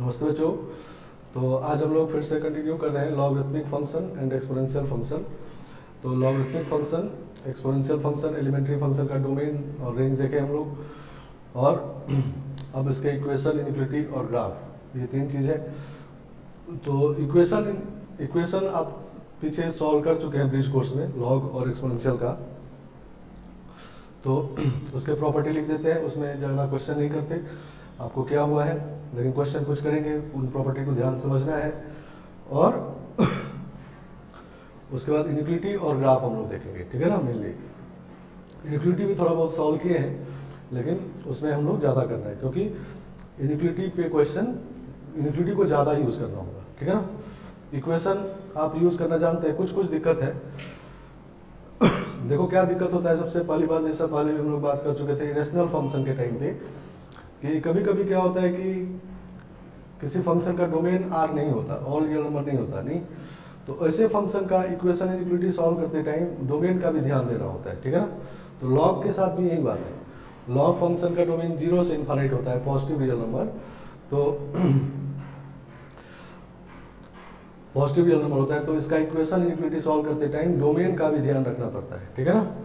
नमस्ते बच्चों। तो आज हम लोग फिर से कंटिन्यू कर रहे हैं logarithmic function and exponential function. तो logarithmic function, exponential function, elementary function का डोमेन और रेंज देखे हम लोग, और अब इसके इक्वेशन, इनिक्वालिटी और ग्राफ, ये तीन चीज़ें। तो इक्वेशन आप पीछे सॉल्व कर चुके हैं ब्रिज कोर्स में, लॉग और एक्सपोनेंशियल का। तो उसके प्रॉपर्टी लिख देते हैं, उसमें ज़्यादा क्वेश्चन नहीं करते आपको क्या हुआ है, लेकिन क्वेश्चन कुछ करेंगे, उन प्रॉपर्टी को ध्यान समझना है। और उसके बाद इनिक्वालिटी और ग्राफ हम लोग देखेंगे, ठीक है ना। मेनली इनिक्वालिटी भी थोड़ा बहुत सॉल्व किए हैं, लेकिन उसमें हम लोग ज़्यादा करना है, क्योंकि इनिक्वालिटी पे क्वेश्चन, इनिक्वालिटी को ज़्यादा यूज़ करना होगा, ठीक है ना। इक्वेशन आप यूज़ करना जानते हैं, कुछ दिक्कत है। देखो क्या दिक्कत होता है, सबसे पहली बात, जैसा पहले भी हम लोग बात कर चुके थे इरेशनल फंक्शन के टाइम पे, कि कभी कभी क्या होता है कि किसी फंक्शन का डोमेन आर नहीं होता, ऑल रियल नंबर नहीं होता, नहीं। तो ऐसे फंक्शन का इक्वेशन इनिक्वालिटी सॉल्व करते टाइम डोमेन का भी ध्यान देना होता है, ठीक है ना। तो लॉग के साथ भी यही बात है, लॉग फंक्शन का डोमेन 0 से इन्फाइनाइट होता है, पॉजिटिव रियल नंबर। तो पॉजिटिव रियल नंबर होता है, तो इसका इक्वेशन इनिक्वालिटी सॉल्व करते टाइम डोमेन का भी ध्यान रखना पड़ता है, ठीक है ना।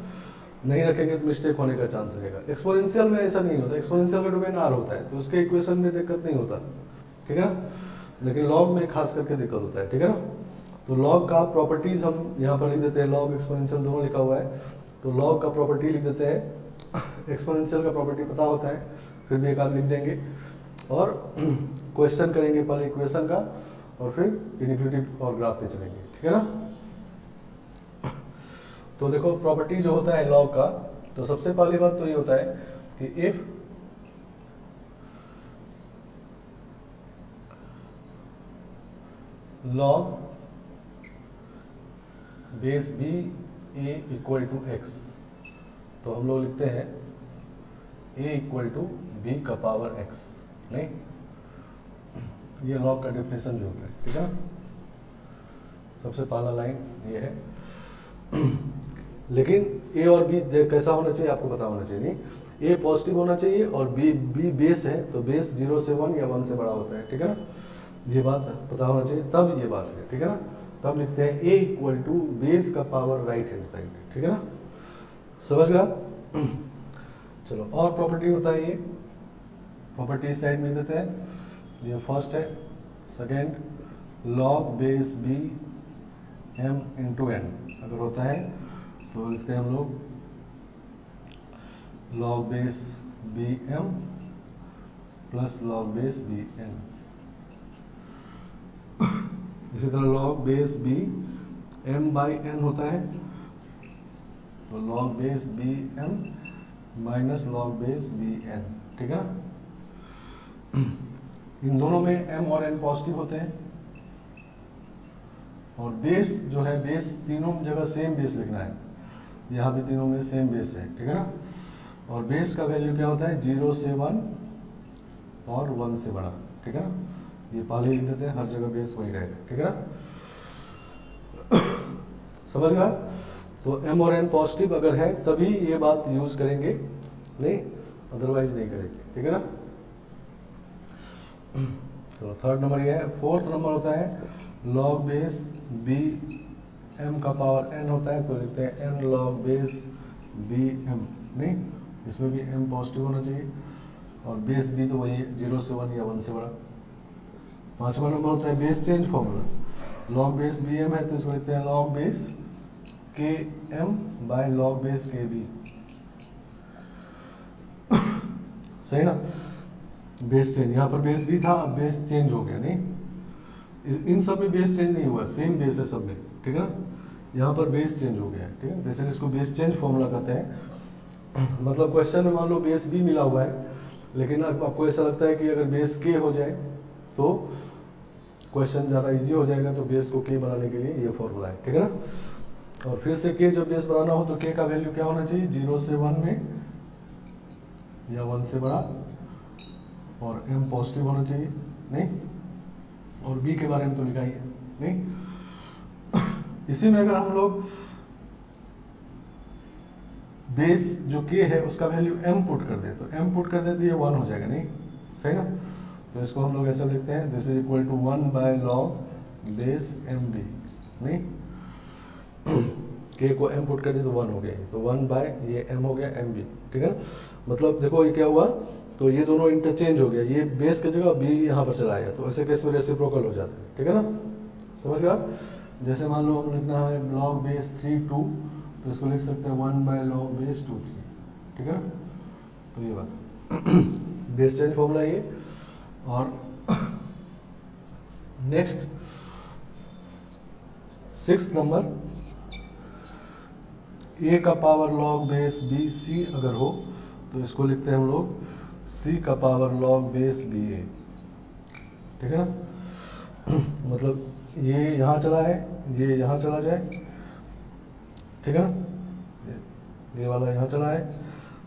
नहीं रखेंगे तो मिस्टेक होने का चांस रहेगा। एक्सपोनेंशियल में ऐसा नहीं होता, एक्सपोनेंशियल का डोमेन आर होता है, तो उसके इक्वेशन में दिक्कत नहीं होता, ठीक है ना। लेकिन लॉग में खास करके दिक्कत होता है, ठीक है ना। तो लॉग का प्रॉपर्टीज हम यहाँ पर लिख देते हैं, लॉग एक्सपोनेंशियल दोनों लिखा हुआ है, तो लॉग का प्रॉपर्टी लिख देते हैं। एक्सपोनेंशियल का प्रॉपर्टी पता होता है, फिर भी एक आध लिख देंगे, और क्वेश्चन करेंगे पहले इक्वेशन का, और फिर इनिक्वालिटी और ग्राफ पे चलेंगे, ठीक है ना। तो देखो प्रॉपर्टी जो होता है लॉग का, तो सबसे पहली बात तो ये होता है कि if log base b a equal to x, तो हम लोग लिखते हैं ए इक्वल टू बी का पावर एक्स, नहीं। ये लॉग का डेफिनेशन जो होता है, ठीक है ना। सबसे पहला लाइन ये है। लेकिन ए और बी कैसा होना चाहिए आपको पता होना चाहिए, नहीं। ए पॉजिटिव होना चाहिए और बी बेस है, तो बेस 0 से 1 या 1 से बड़ा होता है, ठीक है ना। ये बात पता होना चाहिए, तब ये बात है, ठीक है ना। तब लिखते हैं ए इक्वल टू बेस का पावर राइट हैंड साइड, ठीक है ना। समझ गया। चलो और प्रॉपर्टी होता है, ये प्रॉपर्टी साइड में देते हैं। ये फर्स्ट है, second log base b m into n अगर होता है, तो लिखते हैं हम लोग log base b m plus log base b n. इसी तरह log base b m by n होता है, तो log base b m minus log base b n, ठीक है ना। इन दोनों में एम और एन पॉजिटिव होते हैं, और बेस जो है, बेस तीनों जगह सेम बेस लिखना है, यहाँ भी तीनों में सेम बेस है, ठीक है ना। और बेस का वैल्यू क्या होता है, 0 से 1 और 1 से बड़ा, ठीक है ना। ये पहले लिख देते हैं, हर जगह बेस वही रहेगा, ठीक है ना। समझ गया। तो एम और एन पॉजिटिव अगर है तभी ये बात यूज करेंगे, नहीं अदरवाइज नहीं करेंगे, ठीक है ना। तो थर्ड नंबर ये है। फोर्थ नंबर होता है लॉग बेस बी एम का पावर एन होता है, तो लिखते हैं n log base b m, नहीं इसमें भी एम पॉजिटिव होना चाहिए, और बेस बी तो वही 0 से 1 या 1 से बड़ा। पांचवा नंबर होता है base change formula, log base b m है तो इसको लिखते हैं log base k m by log base k b, सही ना। बेस चेंज, यहाँ पर बेस भी था, अब बेस चेंज हो गया, नहीं इन सब में बेस चेंज नहीं हुआ, सेम बेस है सब में, ठीक है ना। यहाँ पर बेस चेंज हो गया है, ठीक है, जैसे इसको बेस चेंज फॉर्मूला कहते हैं। मतलब क्वेश्चन में मान लो बेस बी मिला हुआ है, लेकिन अब आपको ऐसा लगता है कि अगर बेस के हो जाए तो क्वेश्चन ज़्यादा इजी हो जाएगा, तो बेस को के बनाने के लिए ये फॉर्मूला है, ठीक है ना। और फिर से के जब बेस बनाना हो तो के का वैल्यू क्या होना चाहिए, 0 से 1 में या 1 से बड़ा, और एम पॉजिटिव होना चाहिए, नहीं। और बी के बारे में तो लिखा ही है, नहीं। इसी में अगर हम लोग बेस जो के है उसका वैल्यू एम पुट कर दे, तो एम पुट कर दे तो ये 1 हो जाएगा, नहीं सही ना। तो इसको हम लोग ऐसा लिखते हैं, this is equal to 1 by log base m b, नहीं के को m पुट कर दिए तो 1 हो गया, तो 1 बाय ये m हो गया एम बी, ठीक है ना। मतलब देखो ये क्या हुआ, तो ये दोनों इंटरचेंज हो गया, ये बेस की जगह b यहाँ पर चला गया, तो ऐसे केस में रेसिप्रोकल हो जाता है, ठीक है ना, समझ गया। जैसे मान लो हम लिखना है लॉग बेस 3 2, तो इसको लिख सकते हैं 1 बाय लॉग बेस 2 3, ठीक है ना। तो ये बात बेस चेंज फॉर्मूला ये। और नेक्स्ट 6th नंबर, a का power log base b c अगर हो तो इसको लिखते हैं हम लोग c का पावर लॉग बेस बी ए, ठीक है ना। मतलब ये यहाँ चला है, ये यहाँ चला जाए, ठीक है ना, ये वाला यहाँ चला है,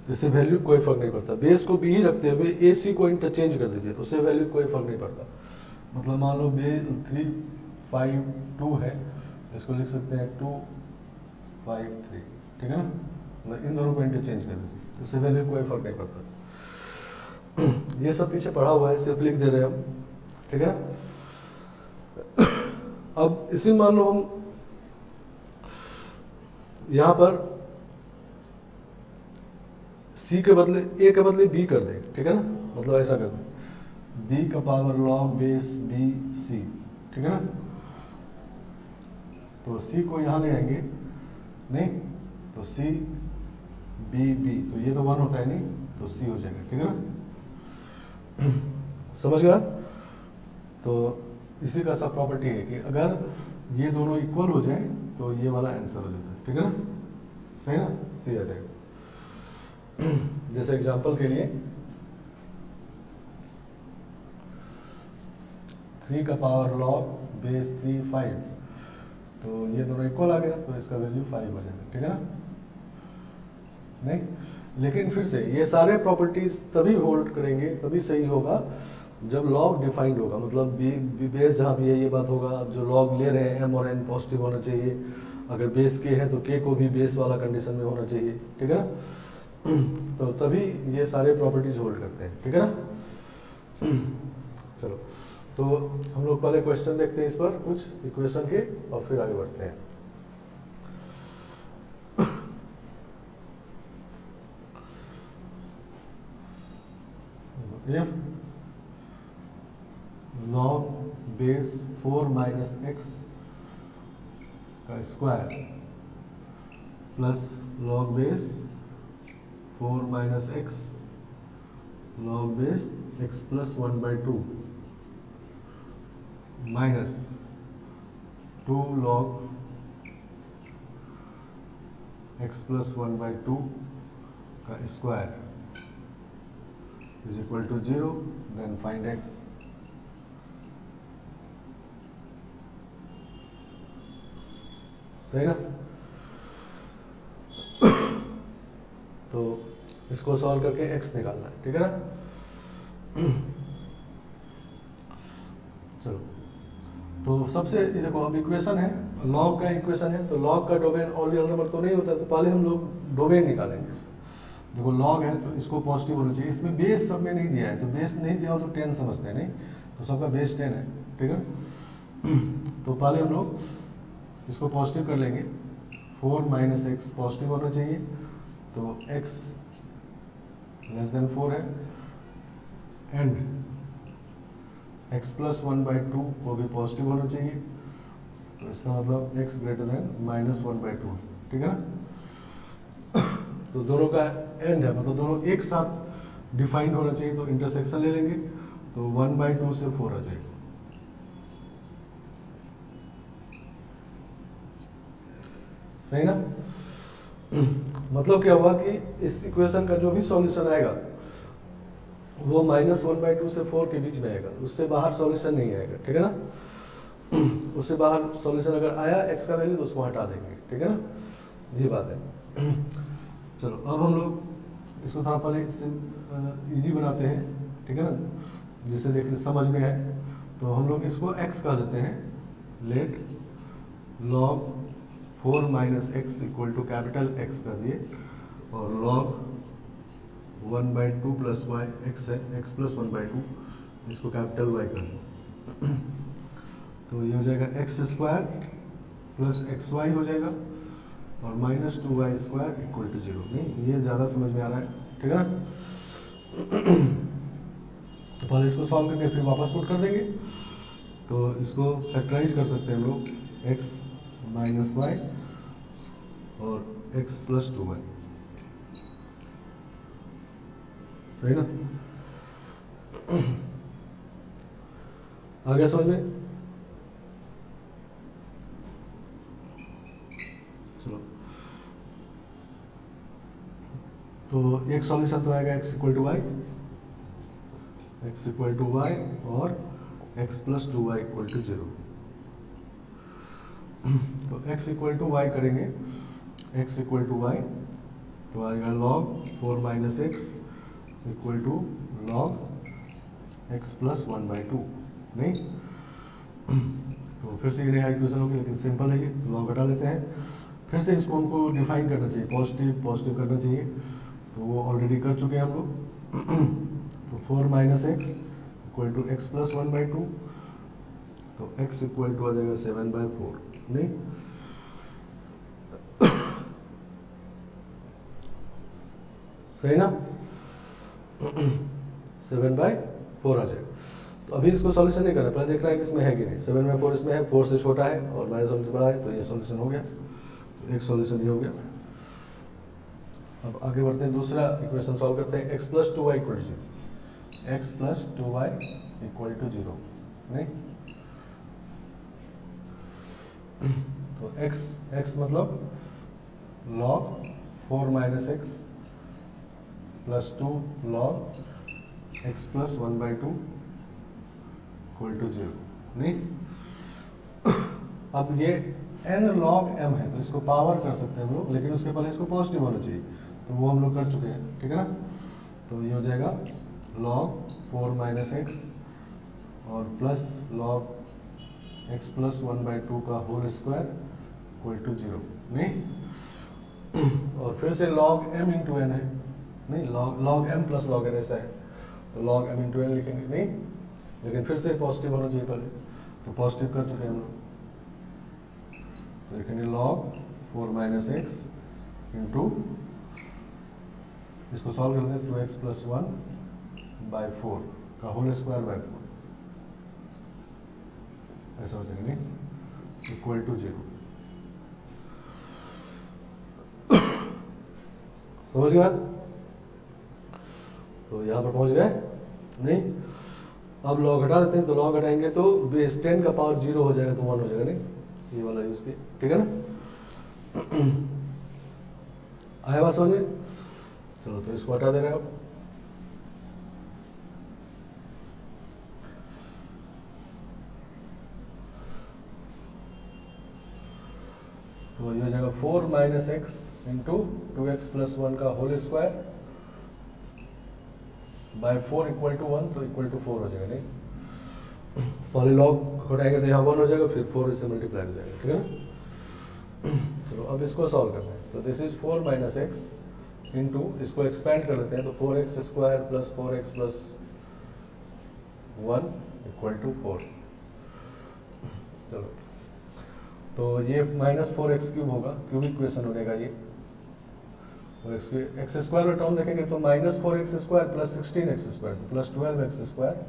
इससे वैल्यू कोई फर्क नहीं पड़ता। बेस को बी ही रखते हुए ए सी को इंटरचेंज कर दीजिए तो उससे वैल्यू कोई फर्क नहीं पड़ता। मतलब मान लो बेस 3 5 2 है, इसको लिख सकते हैं 2 5 3, ठीक है ना, मतलब इन दोनों को इंटरचेंज कर दीजिए तो इससे वैल्यू कोई फर्क नहीं पड़ता। ये सब पीछे पढ़ा हुआ है, सिर्फ लिख दे रहे हैं हम, ठीक है ना। अब इसी मान लो हम यहाँ पर c के बदले a के बदले b कर दें, ठीक है ना, मतलब ऐसा कर दें b का power log base b c, ठीक है ना। तो c को यहाँ ले आएंगे, नहीं तो c b b, तो ये तो 1 होता है नहीं, तो c हो जाएगा, ठीक है ना, समझ गया। तो इसी का सब प्रॉपर्टी है कि अगर ये दोनों इक्वल हो जाए तो ये वाला आंसर हो जाता है, ठीक है ना, सही ना, सी आ जाएगा। जैसे एग्जांपल के लिए 3 का पावर लॉग बेस 3 5, तो ये दोनों इक्वल आ गया तो इसका वैल्यू 5 हो जाएगा, ठीक है ना। नहीं, लेकिन फिर से ये सारे प्रॉपर्टीज तभी होल्ड करेंगे, तभी सही होगा जब लॉग डिफाइंड होगा, मतलब बी बेस जहाँ भी है ये बात होगा, जो लॉग ले रहे हैं m और n पॉजिटिव होना चाहिए, अगर बेस के है तो k को भी बेस वाला कंडीशन में होना चाहिए, ठीक है ना। तो तभी ये सारे प्रॉपर्टीज होल्ड करते हैं, ठीक है ना। चलो, तो हम लोग पहले क्वेश्चन देखते हैं इस पर कुछ इक्वेशन के और फिर आगे बढ़ते हैं। if log base 4 minus x का square plus log base 4 minus x log base x plus 1/2 minus 2 log x plus 1/2 का square is equal to 0, then find x. सही ना। तो इसको सॉल्व करके x निकालना है, ठीक है ना। चलो, तो सबसे ये देखो, अब इक्वेशन है, लॉग का इक्वेशन है, तो लॉग का डोमेन ऑल रियल नंबर तो नहीं होता, तो पहले हम लोग डोमेन निकालेंगे इसका। देखो लॉग है तो इसको पॉजिटिव होना चाहिए, इसमें बेस सब में नहीं दिया है, तो बेस नहीं दिया हो तो 10 समझते हैं, नहीं तो सबका बेस 10 है, ठीक है। तो पहले हम लोग इसको पॉजिटिव कर लेंगे, 4 माइनस एक्स पॉजिटिव होना चाहिए, तो x लेस देन 4 है, एंड x प्लस 1/2 को भी पॉजिटिव होना चाहिए, तो इसका मतलब x ग्रेटर देन माइनस 1/2, ठीक है ना। तो दोनों का एंड है, मतलब दोनों एक साथ डिफाइंड होना चाहिए, तो इंटरसेक्शन ले लेंगे, तो 1/2 से 4 आ जाएगा। सही ना। मतलब क्या हुआ कि इस इक्वेशन का जो भी सॉल्यूशन आएगा वो -1/2 से 4 के बीच में आएगा, उससे बाहर सॉल्यूशन नहीं आएगा, ठीक है ना। उससे बाहर सॉल्यूशन अगर आया x का वैल्यू तो उसको हटा देंगे, ठीक है ना, ये बात है। चलो, अब हम लोग इसको थोड़ा पहले इजी बनाते हैं, ठीक है ना, जिससे देखिए समझ में है। तो हम लोग इसको x का लेते हैं, let log 4 minus x equal to capital X कर दिए, और log 1/2 प्लस वाई एक्स है, x प्लस 1/2 इसको कैपिटल वाई कर दो तो ये हो जाएगा x square plus x y हो जाएगा और minus 2y square equal to 0। नहीं ये ज़्यादा समझ में आ रहा है, ठीक है ना। तो पहले इसको सॉल्व करके फिर वापस पुट कर देंगे। तो इसको फैक्टराइज कर सकते हैं हम लोग, x माइनस वाई और x प्लस 2y, सही ना। आ गया समझ में। चलो तो एक सॉल्यूशन तो आएगा x equal to y, x equal to y और x plus 2y equal to 0। तो x इक्वल टू वाई करेंगे, x इक्वल टू वाई तो आएगा log 4 minus x equal to log x plus 1/2। नहीं तो फिर से ये नया इक्वेशन होगी, लेकिन सिंपल है ये, लॉग हटा लेते हैं। फिर से इसको हमको डिफाइन करना चाहिए, पॉजिटिव पॉजिटिव करना चाहिए, तो वो ऑलरेडी कर चुके हैं हम लोग। तो 4 minus x equal to x plus 1/2 तो x इक्वल टू आ जाएगा 7/4। नहीं सही ना, 7/4 आ जाएगा। तो अभी इसको सॉल्यूशन नहीं करना, पहले देखना है कि इसमें है कि नहीं। 7/4 इसमें है, 4 से छोटा है और -1 से बड़ा है, तो ये सॉल्यूशन हो गया। तो एक सॉल्यूशन ये हो गया। अब आगे बढ़ते हैं, दूसरा इक्वेशन सॉल्व करते हैं। x plus 2y equal to 0, x plus 2y equal to 0। नहीं तो x मतलब log 4 minus x plus 2 log x plus 1/2 equal to 0। नहीं अब ये n log m है, तो इसको पावर कर सकते हैं हम लोग, लेकिन उसके पहले इसको पॉजिटिव होना चाहिए, तो वो हम लोग कर चुके हैं, ठीक है ना। तो ये हो जाएगा log 4 माइनस एक्स और प्लस log x प्लस 1/2 का होल स्क्वायर इक्वल टू 0। नहीं और फिर से log m इंटू एन है, नहीं log m plus log n ऐसा है, तो log m इंटू एन लिखेंगे। नहीं लेकिन फिर से पॉजिटिव होना चाहिए पहले, तो पॉजिटिव कर चुके हैं हम लोग, तो लिखेंगे log 4 माइनस एक्स इंटू, इसको सॉल्व कर लेते हैं, 2x प्लस 1/4 का होल स्क्वायर बाय 4, ऐसा हो जाएगा। नहीं इक्वल टू 0। समझ गया, तो यहां पर पहुंच गए। नहीं अब लॉग हटा देते हैं, तो लॉग हटाएंगे तो बेस 10 का पावर 0 हो जाएगा, तो 1 हो जाएगा। नहीं ये वाला यूज किया, ठीक है ना। आया बात समझ में। चलो तो इसको हटा दे रहे हैं अब। तो ये हो जाएगा 4 minus x into 2x plus 1 का whole square by 4 equal to 1, तो इक्वल टू 4 हो जाएगा। नहीं पहले लॉग हटाएंगे तो यहाँ 1 हो जाएगा, फिर 4 इससे मल्टीप्लाई हो जाएगा, ठीक है ना। चलो अब इसको सॉल्व करना है, तो this is 4 minus x into, इसको एक्सपेंड कर लेते हैं, तो 4x square plus 4x plus 1 equal to 4। चलो तो ये माइनस 4x क्यूब होगा, क्यूब इक्वेशन हो जाएगा ये, और एक्स स्क्वायर में टर्म देखेंगे तो minus 4x square plus 16x square plus 12x square,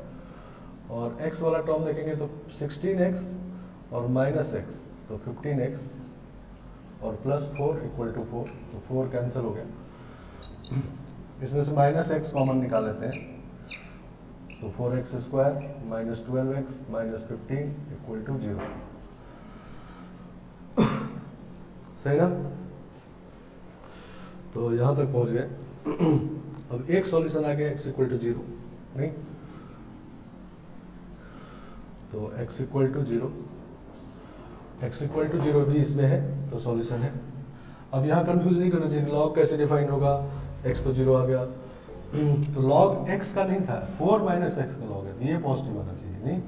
और x वाला टर्म देखेंगे तो 16x और माइनस x तो 15x और प्लस 4 इक्वल टू 4, तो 4 कैंसिल हो गया। इसमें से माइनस x कॉमन निकाल लेते हैं, तो 4x square minus 12x minus 15 equal to 0। सही ना, तो यहां तक पहुंच गए। अब एक सॉल्यूशन आ गया x इक्वल टू 0। नहीं तो x equal to 0, x equal to 0 भी इसमें है, तो सॉल्यूशन है। अब यहाँ कंफ्यूज नहीं करना चाहिए, लॉग कैसे डिफाइन होगा, x तो 0 आ गया, तो लॉग x का नहीं था, 4 माइनस एक्स का लॉग है, तो ये पॉजिटिव आना चाहिए। नहीं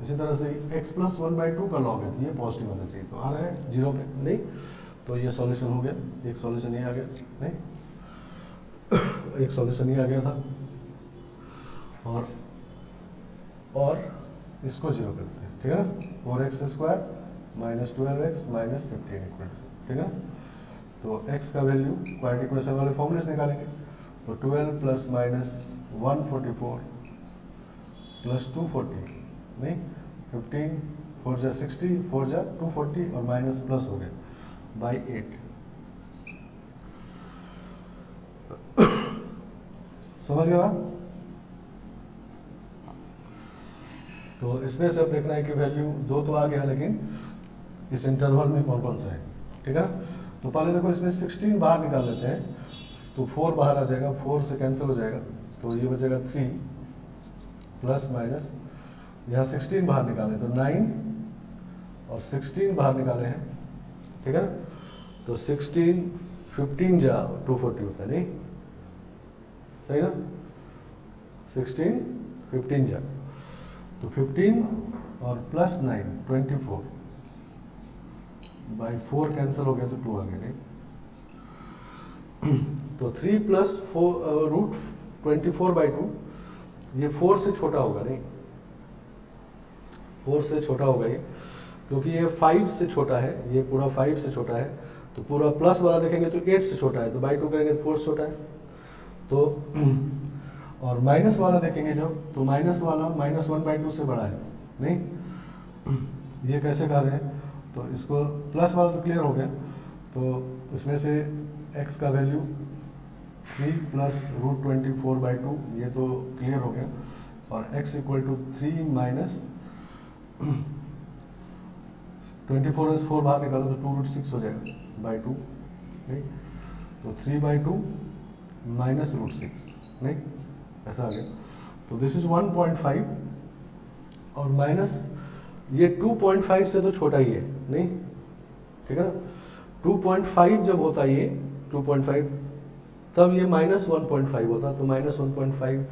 इसी तरह से x प्लस 1/2 का लॉग है, तो ये पॉजिटिव आना चाहिए, तो आ रहा है 0 पे। नहीं तो ये सॉल्यूशन हो गया, एक सॉल्यूशन ये आ गया। नहीं एक सॉल्यूशन ये आ गया था, और और इसको जीरो करते हैं, ठीक है ना। 4x² minus 12x minus 15 equal, ठीक है। तो x का वैल्यू क्वाड्रेटिक इक्वेशन वाले फॉर्मूले से निकालेंगे। तो 12 प्लस माइनस 144 प्लस 240, नहीं 15 4 जा 60 4 जा 240 और माइनस प्लस हो गया बाई 8। समझ गया। तो इसमें से अब देखना है कि वैल्यू 2 तो आ गया, लेकिन इस इंटरवल में कौन कौन सा है, ठीक है। तो पहले देखो इसमें 16 बाहर निकाल लेते हैं, तो 4 बाहर आ जाएगा, 4 से कैंसिल हो जाएगा, तो ये बचेगा 3 प्लस माइनस, यहाँ 16 बाहर निकाले तो 9 और 16 बाहर निकाले हैं, ठीक है। तो 16 15 जा 240 होता है, नहीं सही ना, 16 15 जा, तो 15 और प्लस 9 24 बाई 4 कैंसिल हो गया तो 2 आ गया, नहीं। तो 3 प्लस 4 रूट 24 बाई 2, ये 4 से छोटा होगा, नहीं 4 से छोटा होगा ये, क्योंकि ये 5 से छोटा है, ये पूरा 5 से छोटा है, तो पूरा प्लस वाला देखेंगे तो 8 से छोटा है, तो बाई 2 करेंगे तो 4 से छोटा है। तो और माइनस वाला देखेंगे जब, तो माइनस वाला -1/2 से बड़ा है, नहीं। ये कैसे कर रहे हैं, तो इसको प्लस वाला तो क्लियर हो गया, तो इसमें से x का वैल्यू 3 प्लस रूट 24/2, ये तो क्लियर हो गया, और x इक्वल टू 3 माइनस 24 में से 4 बाहर निकालो तो 2 रूट 6 हो जाएगा बाई 2, नहीं। तो 3/2 माइनस रूट 6, नहीं ऐसा आ गया। तो दिस इज 1.5 और माइनस ये 2.5 से तो छोटा ही है, नहीं, ठीक है ना। 2.5 जब होता है ये 2.5, तब ये -1.5 होता, तो -1.5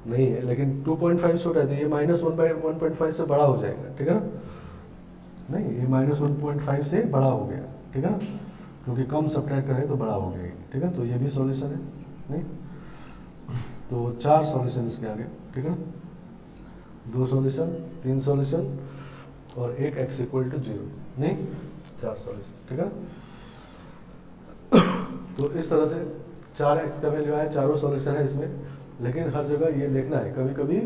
नहीं है, लेकिन 2.5 छोटा है तो ये -1/1.5 से बड़ा हो जाएगा, ठीक है ना। नहीं, ये -1.5 से बड़ा हो गया, ठीक है ना, क्योंकि कम सब्ट्रैक्ट करें तो बड़ा हो गया, ठीक है। तो ये भी सॉल्यूशन है, नहीं। तो 4 सॉल्यूशन इसके आगे, ठीक है, 2 सॉल्यूशन 3 सॉल्यूशन और एक x इक्वल टू 0, नहीं 4 सॉल्यूशन, ठीक है। तो इस तरह से 4x का वैल्यू है, चारों सॉल्यूशन है इसमें, लेकिन हर जगह ये देखना है, कभी कभी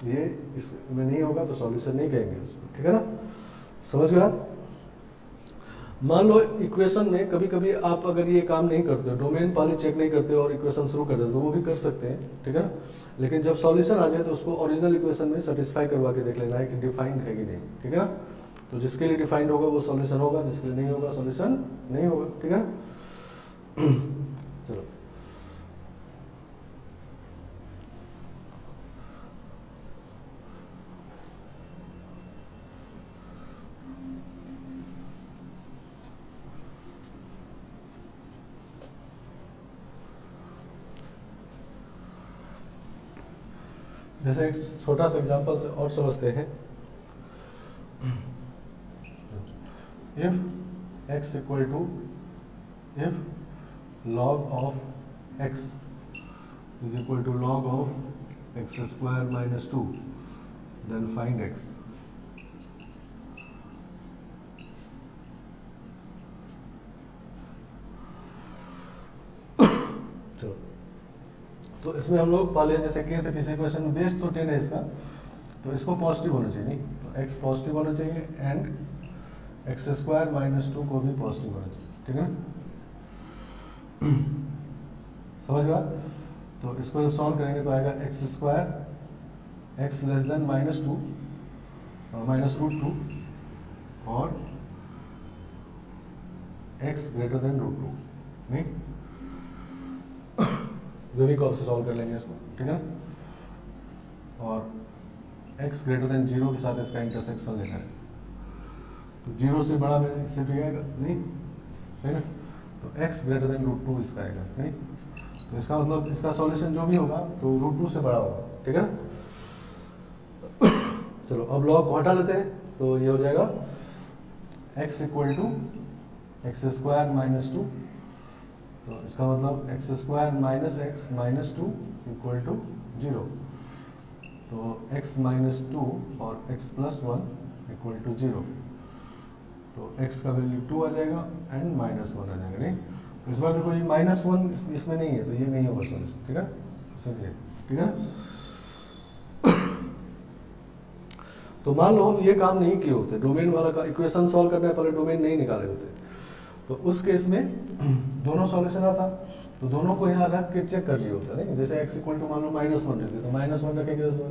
ये इसमें नहीं होगा तो सॉल्यूशन नहीं कहेंगे उसको, ठीक है ना। समझ गया। मान लो इक्वेशन में कभी कभी आप अगर ये काम नहीं करते हो, डोमेन पहले चेक नहीं करते हो और इक्वेशन शुरू कर देते हो, तो वो भी कर सकते हैं, ठीक है ना। लेकिन जब सॉल्यूशन आ जाए तो उसको ओरिजिनल इक्वेशन में सेटिस्फाई करवा के देख लेना है कि डिफाइंड है कि नहीं, ठीक है ना। तो जिसके लिए डिफाइंड होगा वो सॉल्यूशन होगा, जिसके लिए नहीं होगा सॉल्यूशन नहीं होगा, ठीक है। चलो जैसे एक छोटा सा एग्जांपल से और समझते हैं। If x equal to if log of x is equal to log of x square minus 2, then find x। चलो, तो इसमें हम लोग पहले जैसे किए थे पिछले क्वेश्चन में, बेस तो 10 है इसका, तो इसको पॉजिटिव होना चाहिए, नहीं तो x पॉजिटिव होना चाहिए एंड x स्क्वायर माइनस 2 को भी पॉजिटिव होना चाहिए, ठीक है। समझ गया। तो इसको जब सॉल्व करेंगे तो आएगा x square x less than -2 minus root 2 और x ग्रेटर देन रूट 2, नहीं यूनिकॉर्ड से सॉल्व कर लेंगे इसको, ठीक है। और x ग्रेटर देन 0 के साथ इसका इंटरसेक्शन लेना है, तो 0 से बड़ा में इससे भी आएगा, नहीं सही ना। तो x ग्रेटर देन रूट 2 इसका आएगा, नहीं। तो इसका मतलब इसका सॉल्यूशन जो भी होगा तो रूट 2 से बड़ा होगा, ठीक है ना। चलो अब लॉग को हटा लेते हैं, तो ये हो जाएगा x equal to x square minus 2, तो इसका मतलब x square minus x minus 2 equal to 0। तो x माइनस टू और x plus one equal to 0, तो x का वैल्यू 2 आ जाएगा एंड माइनस वन आ जाएगा। नहीं, तो इस बार देखो ये माइनस वन इसमें नहीं है, तो ये नहीं होगा सॉल्यूशन, ठीक है, चलिए ठीक है। तो मान लो हम ये काम नहीं किए होते, डोमेन वाला का इक्वेशन सॉल्व करने पहले डोमेन नहीं निकाले होते, तो उस केस में दोनों सॉल्यूशन आता, तो दोनों को यहाँ रख के चेक कर लिए होता। नहीं, जैसे x इक्वल टू मान लो माइनस वन रखते, तो माइनस वन रखेंगे तो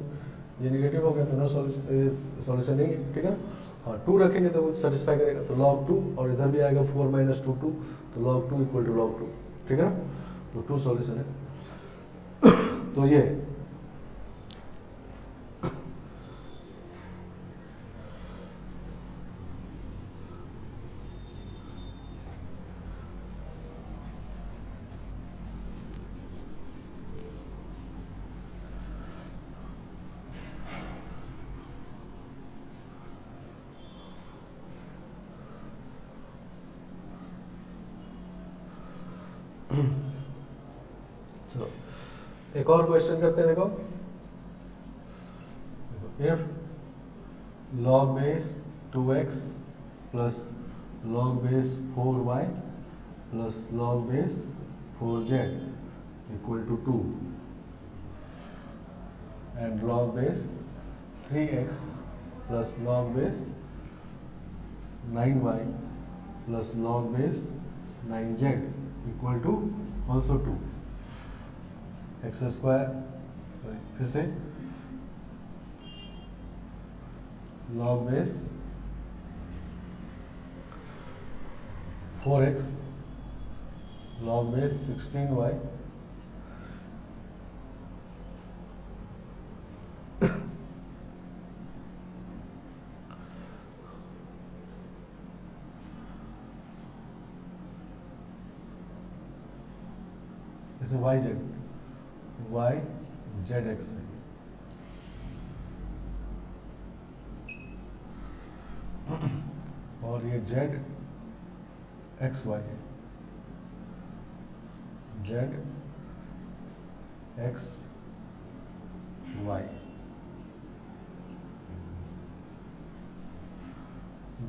ये नेगेटिव हो गया, तो नो सॉल्यूशन नहीं है, ठीक है। और 2 रखेंगे तो वो सेटिस्फाई करेगा, तो log 2, और इधर भी आएगा 4 माइनस 2 2, तो log 2 इक्वल टू log 2, ठीक है, तो 2 सॉल्यूशन है। तो ये चलो एक और क्वेश्चन करते हैं। देखो, if log base 2x plus log base 4y plus log base 4z equal to 2 and log base 3x plus log base 9y plus log base 9z equal to also 2, x square, फिर से log base 4x log base 16y इसे y z x है, और ये z x y है, z x y,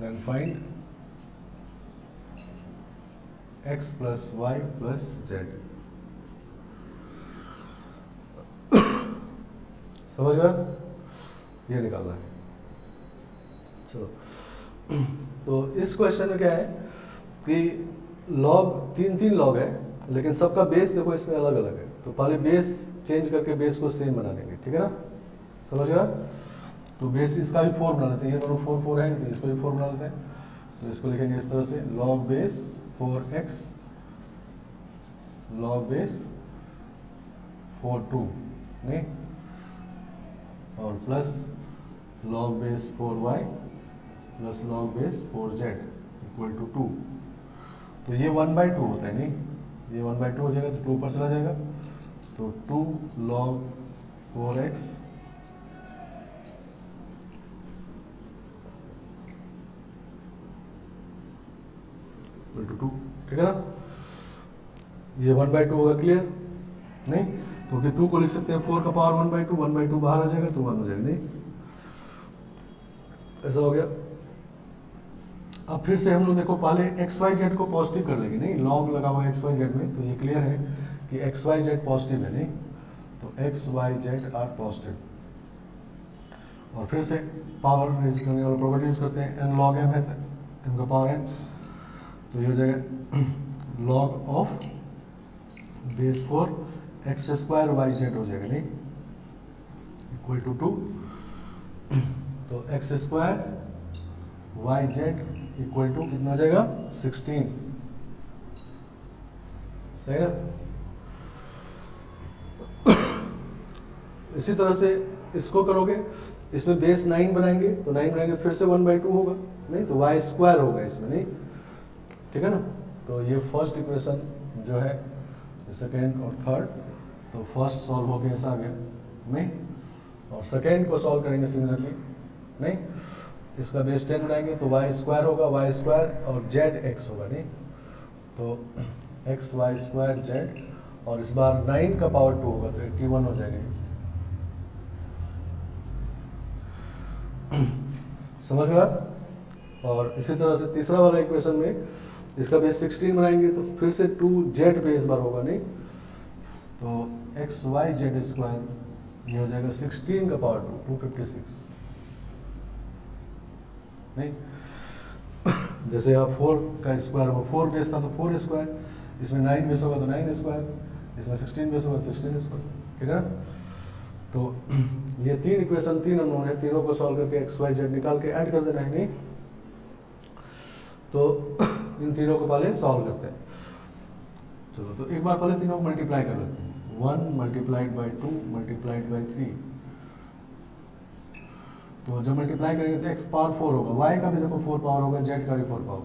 then find x plus y plus z। समझ गया, ये निकालना है। चलो, तो इस क्वेश्चन में क्या है कि लॉग तीन लॉग है, लेकिन सबका बेस देखो इसमें अलग अलग है, तो पहले बेस चेंज करके बेस को सेम बना देंगे, ठीक है ना, समझ गया। तो बेस इसका भी 4 बना लेते हैं, ये दोनों 4 4 है, तो इसको भी 4 बना लेते हैं, तो इसको लिखेंगे इस तरह से log base 4x log base 4 2 नहीं, और plus log base 4y plus log base 4z equal to 2। तो ये 1/2 होता है, नहीं, ये 1/2 हो जाएगा, तो 2 पर चला जाएगा, तो 2 log 4x इक्वल टू 2, ठीक है ना, ये 1/2 होगा, क्लियर नहीं, क्योंकि 2 को लिख सकते हैं 4 का पावर 1/2, 1/2 बाहर आ जाएगा तो 1 हो जाएगा, नहीं, ऐसा हो गया। अब फिर से हम लोग देखो पहले एक्स वाई जेड को पॉजिटिव कर लेंगे, नहीं, लॉग लगा हुआ है एक्स वाई जेड में, तो ये क्लियर है कि एक्स वाई जेड पॉजिटिव है, नहीं, तो x y z are positive, और फिर से पावर यूज करने वाला प्रॉपर्टी यूज करते हैं, एन लॉग एम है, एम का पावर एन, तो ये हो जाएगा log of base 4 x square y z हो जाएगा, नहीं, इक्वल टू 2, तो x square y z equal to कितना हो जाएगा 16, सही ना। इसी तरह से इसको करोगे, इसमें बेस 9 बनाएंगे, तो 9 बनाएंगे फिर से 1/2 होगा, नहीं, तो वाई स्क्वायर होगा इसमें, नहीं, ठीक है ना। तो ये फर्स्ट इक्वेशन जो है, सेकेंड और थर्ड, तो फर्स्ट सॉल्व हो गया, ऐसा आ गया, नहीं, और सेकेंड को सॉल्व करेंगे सिमिलरली, नहीं, इसका बेस 10 बनाएंगे तो वाई स्क्वायर होगा, वाई स्क्वायर और जेड एक्स होगा, नहीं, तो एक्स वाई स्क्वायर जेड, और इस बार 9 का पावर 2 होगा, तो 81 हो जाएगा, समझ गया? और इसी तरह से तीसरा वाला इक्वेशन में इसका बेस 16 बनाएंगे तो फिर से 2z पे इस बार होगा, नहीं तो एक्स वाई जेड स्क्वायर ये हो जाएगा 16 का पावर 256, नहीं जैसे यहाँ 4 का स्क्वायर होगा, 4 बेस था तो 4 स्क्वायर, इसमें 9 बेस होगा तो 9 स्क्वायर, इसमें 16 बेस होगा तो 16 स्क्वायर, ठीक है ना? तो ये तीन इक्वेशन, तीन अननोन है, तीनों को सॉल्व करके एक्स वाई जेड निकाल के ऐड कर देना है, नहीं तो इन तीनों को पहले सॉल्व करते हैं। चलो तो एक बार पहले तीनों को मल्टीप्लाई कर लेते हैं। 1 मल्टीप्लाइड बाई 2 मल्टीप्लाइड बाई 3, तो जब मल्टीप्लाई करेंगे तो एक्स पावर 4 होगा, वाई का भी देखो 4 पावर होगा, जेड का भी 4 पावर,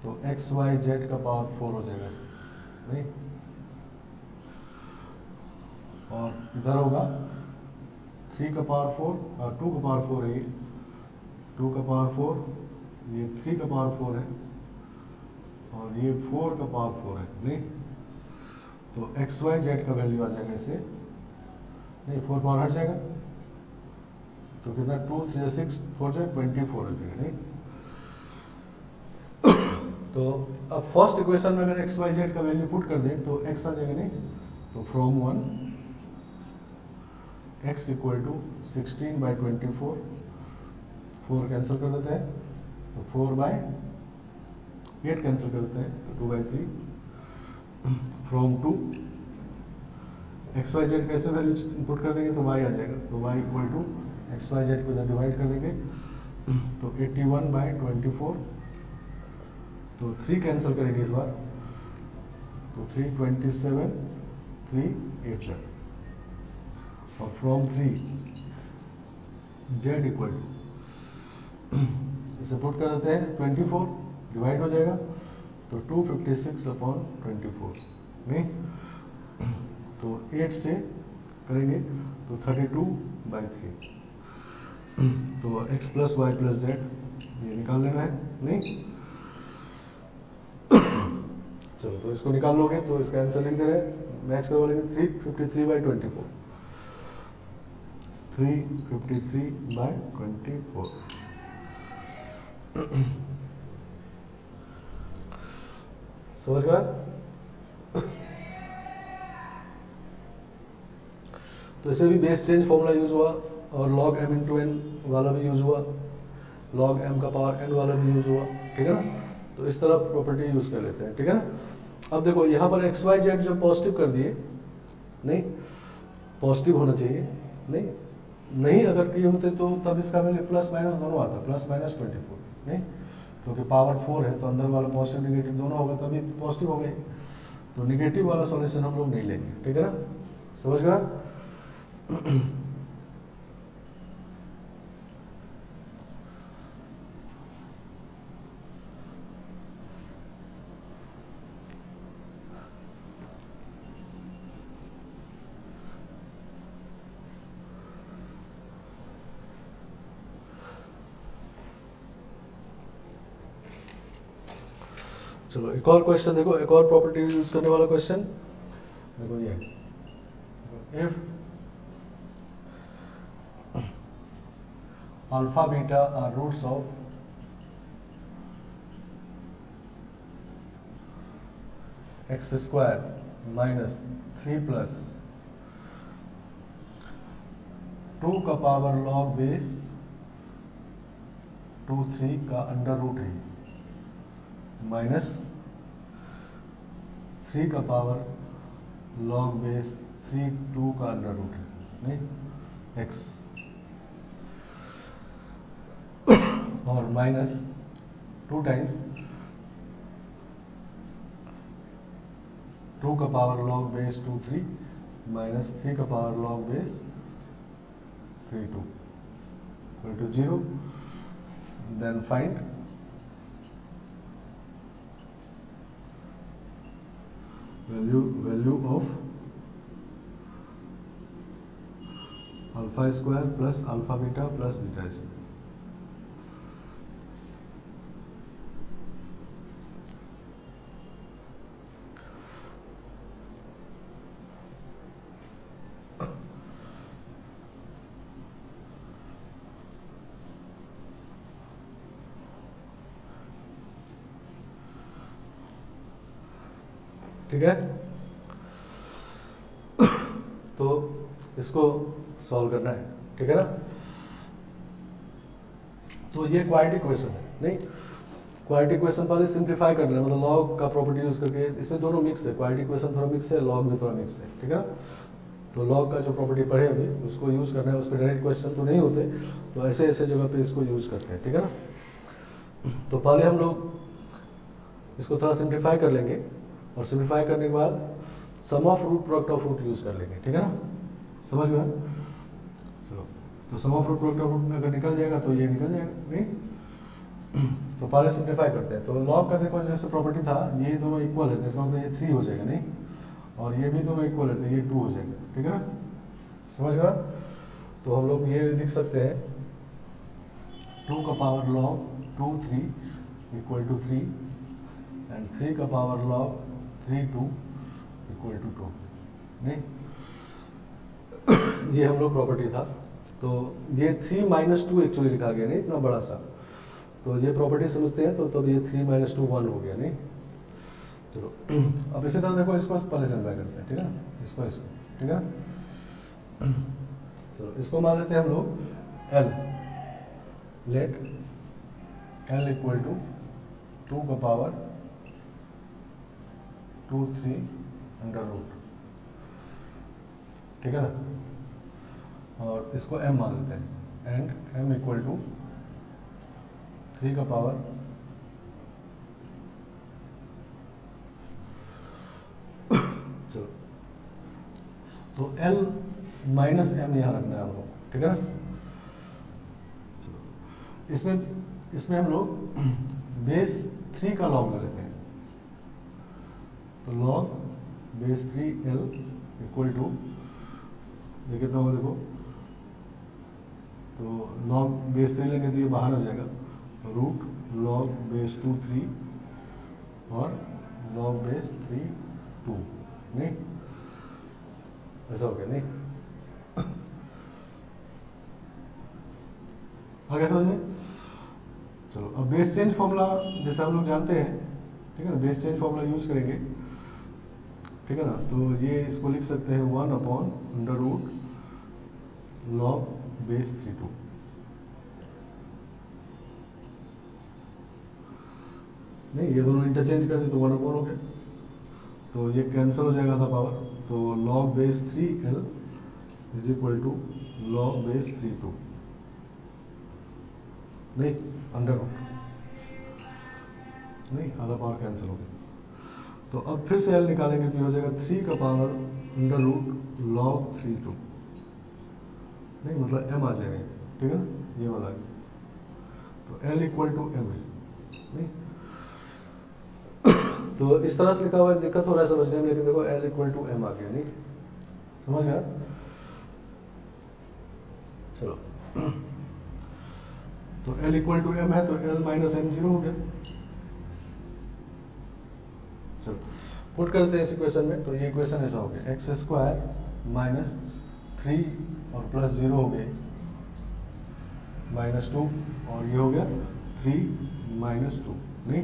तो एक्स वाई जेड का पावर 4 हो जाएगा, नहीं और इधर होगा 3 का पावर 4 और 2 का पावर 4 है, ये 2 का पावर 4, ये 3 का पावर 4 है और ये 4 का पावर 4 है, नहीं तो एक्स वाई जेड का वैल्यू आ जाएगा इससे, नहीं 4 पावर हट जाएगा तो कितना 2 3 6 4 जाए 24 हो जाएगा, नहीं तो अब फर्स्ट इक्वेशन में अगर एक्स वाई जेड का वैल्यू पुट कर दें तो एक्स आ जाएगा, नहीं तो from 1 x equal to 16 by 24, 4 cancel कर देते हैं तो 4 बाई 8 कैंसिल कर देते हैं तो 2 by 3, from 2 x y z का इसमें वैल्यू इनपुट कर देंगे तो y आ जाएगा, तो y equal to x y z को इधर डिवाइड कर देंगे तो 81 बाई 24, तो 3 कैंसिल करेंगे इस बार तो 3 27 3 8 जाए और फ्रॉम 3 जेड इक्वल टू इसे पुट कर देते हैं 24 डिवाइड हो जाएगा तो 256 अपॉन 24, नहीं तो 8 से करेंगे तो 32 बाई 3, तो x plus y plus z ये निकाल लेना है, नहीं चलो तो इसको निकाल लोगे तो इसका आंसर लिख दे रहे हैं, मैच करवा लेंगे 353 बाई 24, 353 बाई 24। समझ गया? तो इसमें भी बेस चेंज फॉर्मूला यूज हुआ और log m इंटू एन वाला भी यूज हुआ, log m का पावर n वाला भी यूज हुआ, ठीक है ना? तो इस तरह प्रॉपर्टी यूज कर लेते हैं, ठीक है ना? अब देखो यहाँ पर एक्स वाई जेड जब पॉजिटिव कर दिए, नहीं पॉजिटिव होना चाहिए, नहीं अगर किए होते तो तब इसका वैल्यू प्लस माइनस दोनों आता, प्लस माइनस 24, नहीं क्योंकि पावर 4 है तो अंदर वाला पॉजिटिव निगेटिव दोनों होगा तभी पॉजिटिव हो गए, तो निगेटिव वाला सॉल्यूशन हम लोग नहीं लेंगे, ठीक है ना? समझ गया? चलो एक और क्वेश्चन देखो, एक और प्रॉपर्टी यूज करने वाला क्वेश्चन देखो, ये if alpha beta are roots of x square minus 3 plus 2 का पावर लॉग बेस 2 3 का अंडर रूट है माइनस 3 का पावर लॉग बेस 3 2 का अंडर रूट है, नहीं x और माइनस 2 टाइम्स 2 का पावर लॉग बेस 2 3 माइनस 3 का power log base 3 2 equal to 0, then find value of alpha square plus alpha beta plus beta square। ठीक है। तो इसको सॉल्व करना है, ठीक है ना। तो ये क्वाड्रेटिक इक्वेशन है, नहीं क्वाड्रेटिक इक्वेशन पहले सिंप्लीफाई कर लें, मतलब लॉग का प्रॉपर्टी यूज करके। इसमें दोनों मिक्स है, क्वाड्रेटिक इक्वेशन थोड़ा मिक्स है, लॉग भी थोड़ा मिक्स है, ठीक है। तो लॉग का जो प्रॉपर्टी पढ़े अभी उसको यूज करना है, उस पर डायरेक्ट क्वेश्चन तो नहीं होते, तो ऐसे ऐसे जगह पे इसको यूज करते हैं, ठीक है ना। तो पहले हम लोग इसको थोड़ा सिंप्लीफाई कर लेंगे, और सिंप्लीफाई करने के बाद sum of root product of root use कर लेंगे, ठीक है ना, समझ गए। चलो, तो sum of root product of root अगर निकल जाएगा तो ये निकल जाएगा, नहीं। तो पहले सिंप्लीफाई करते हैं। तो लॉग का देखो जैसे प्रॉपर्टी था, ये दोनों इक्वल है, इसका मतलब ये 3 हो जाएगा, नहीं, और ये भी दोनों इक्वल है तो ये 2 हो जाएगा, ठीक है ना, समझ गए। तो हम लोग ये लिख सकते हैं 2 का power log 2 3 equal to 3 and 3 का पावर लॉग 3 2 इक्वल टू 2, नहीं। ये हम लोग प्रॉपर्टी था। तो ये 3 माइनस 2 एक्चुअली लिखा गया, नहीं इतना बड़ा सा। तो ये प्रॉपर्टी समझते हैं, तो तब ये 3 माइनस 2 1 हो गया, नहीं। चलो, अब इसी तरह देखो, इसको पहले सिंप्लीफाई करते हैं, ठीक है, इसको ठीक है। चलो, इसको मान लेते हैं हम लोग L, let L equal to 2 का पावर 2 3 अंडर रूट, ठीक है ना। और इसको m मान लेते हैं, एंड m इक्वल टू 3 का पावर चलो, तो L माइनस m यहाँ रखना है हम लोग, ठीक है ना। इसमें हम लोग बेस 3 का लॉग ले लेते हैं। तो log base 3L equal to, ये कितना होगा देखो, तो लॉग बेस 3 लेंगे तो ये बाहर आ जाएगा, रूट लॉग बेस 2 3 और लॉग बेस 3 2, नहीं ऐसा हो गया, नहीं। आगे समझ में। चलो, अब बेस चेंज फॉर्मूला जैसे हम लोग जानते हैं, ठीक है ना, बेस चेंज फॉर्मूला यूज करेंगे, ठीक है ना। तो ये इसको लिख सकते हैं 1 upon under root log base 3 2, नहीं, ये दोनों इंटरचेंज कर दे तो 1 अपॉन हो गया, तो ये कैंसिल हो जाएगा था पावर। तो log base 3L is equal to log base 3 2, नहीं अंडर रूट, नहीं आधा पावर कैंसिल हो गया। तो अब फिर से L निकालेंगे तो ये हो जाएगा 3 का पावर अंडर रूट लॉग 3 2, नहीं मतलब m आ जाएगा, ठीक है ना, ये वाला। तो L इक्वल टू m है, नहीं। तो इस तरह से लिखा हुआ है, दिक्कत हो रहा है समझने में, लेकिन देखो L इक्वल टू m आ गया, नहीं समझ गया। चलो, तो L इक्वल टू m है, तो L माइनस m 0 हो गया। चलो, पुट करते हैं इस इक्वेशन में। तो ये इक्वेशन ऐसा हो गया, एक्स स्क्वायर माइनस 3 और प्लस 0 हो गए माइनस 2, और ये हो गया 3 माइनस 2, नहीं,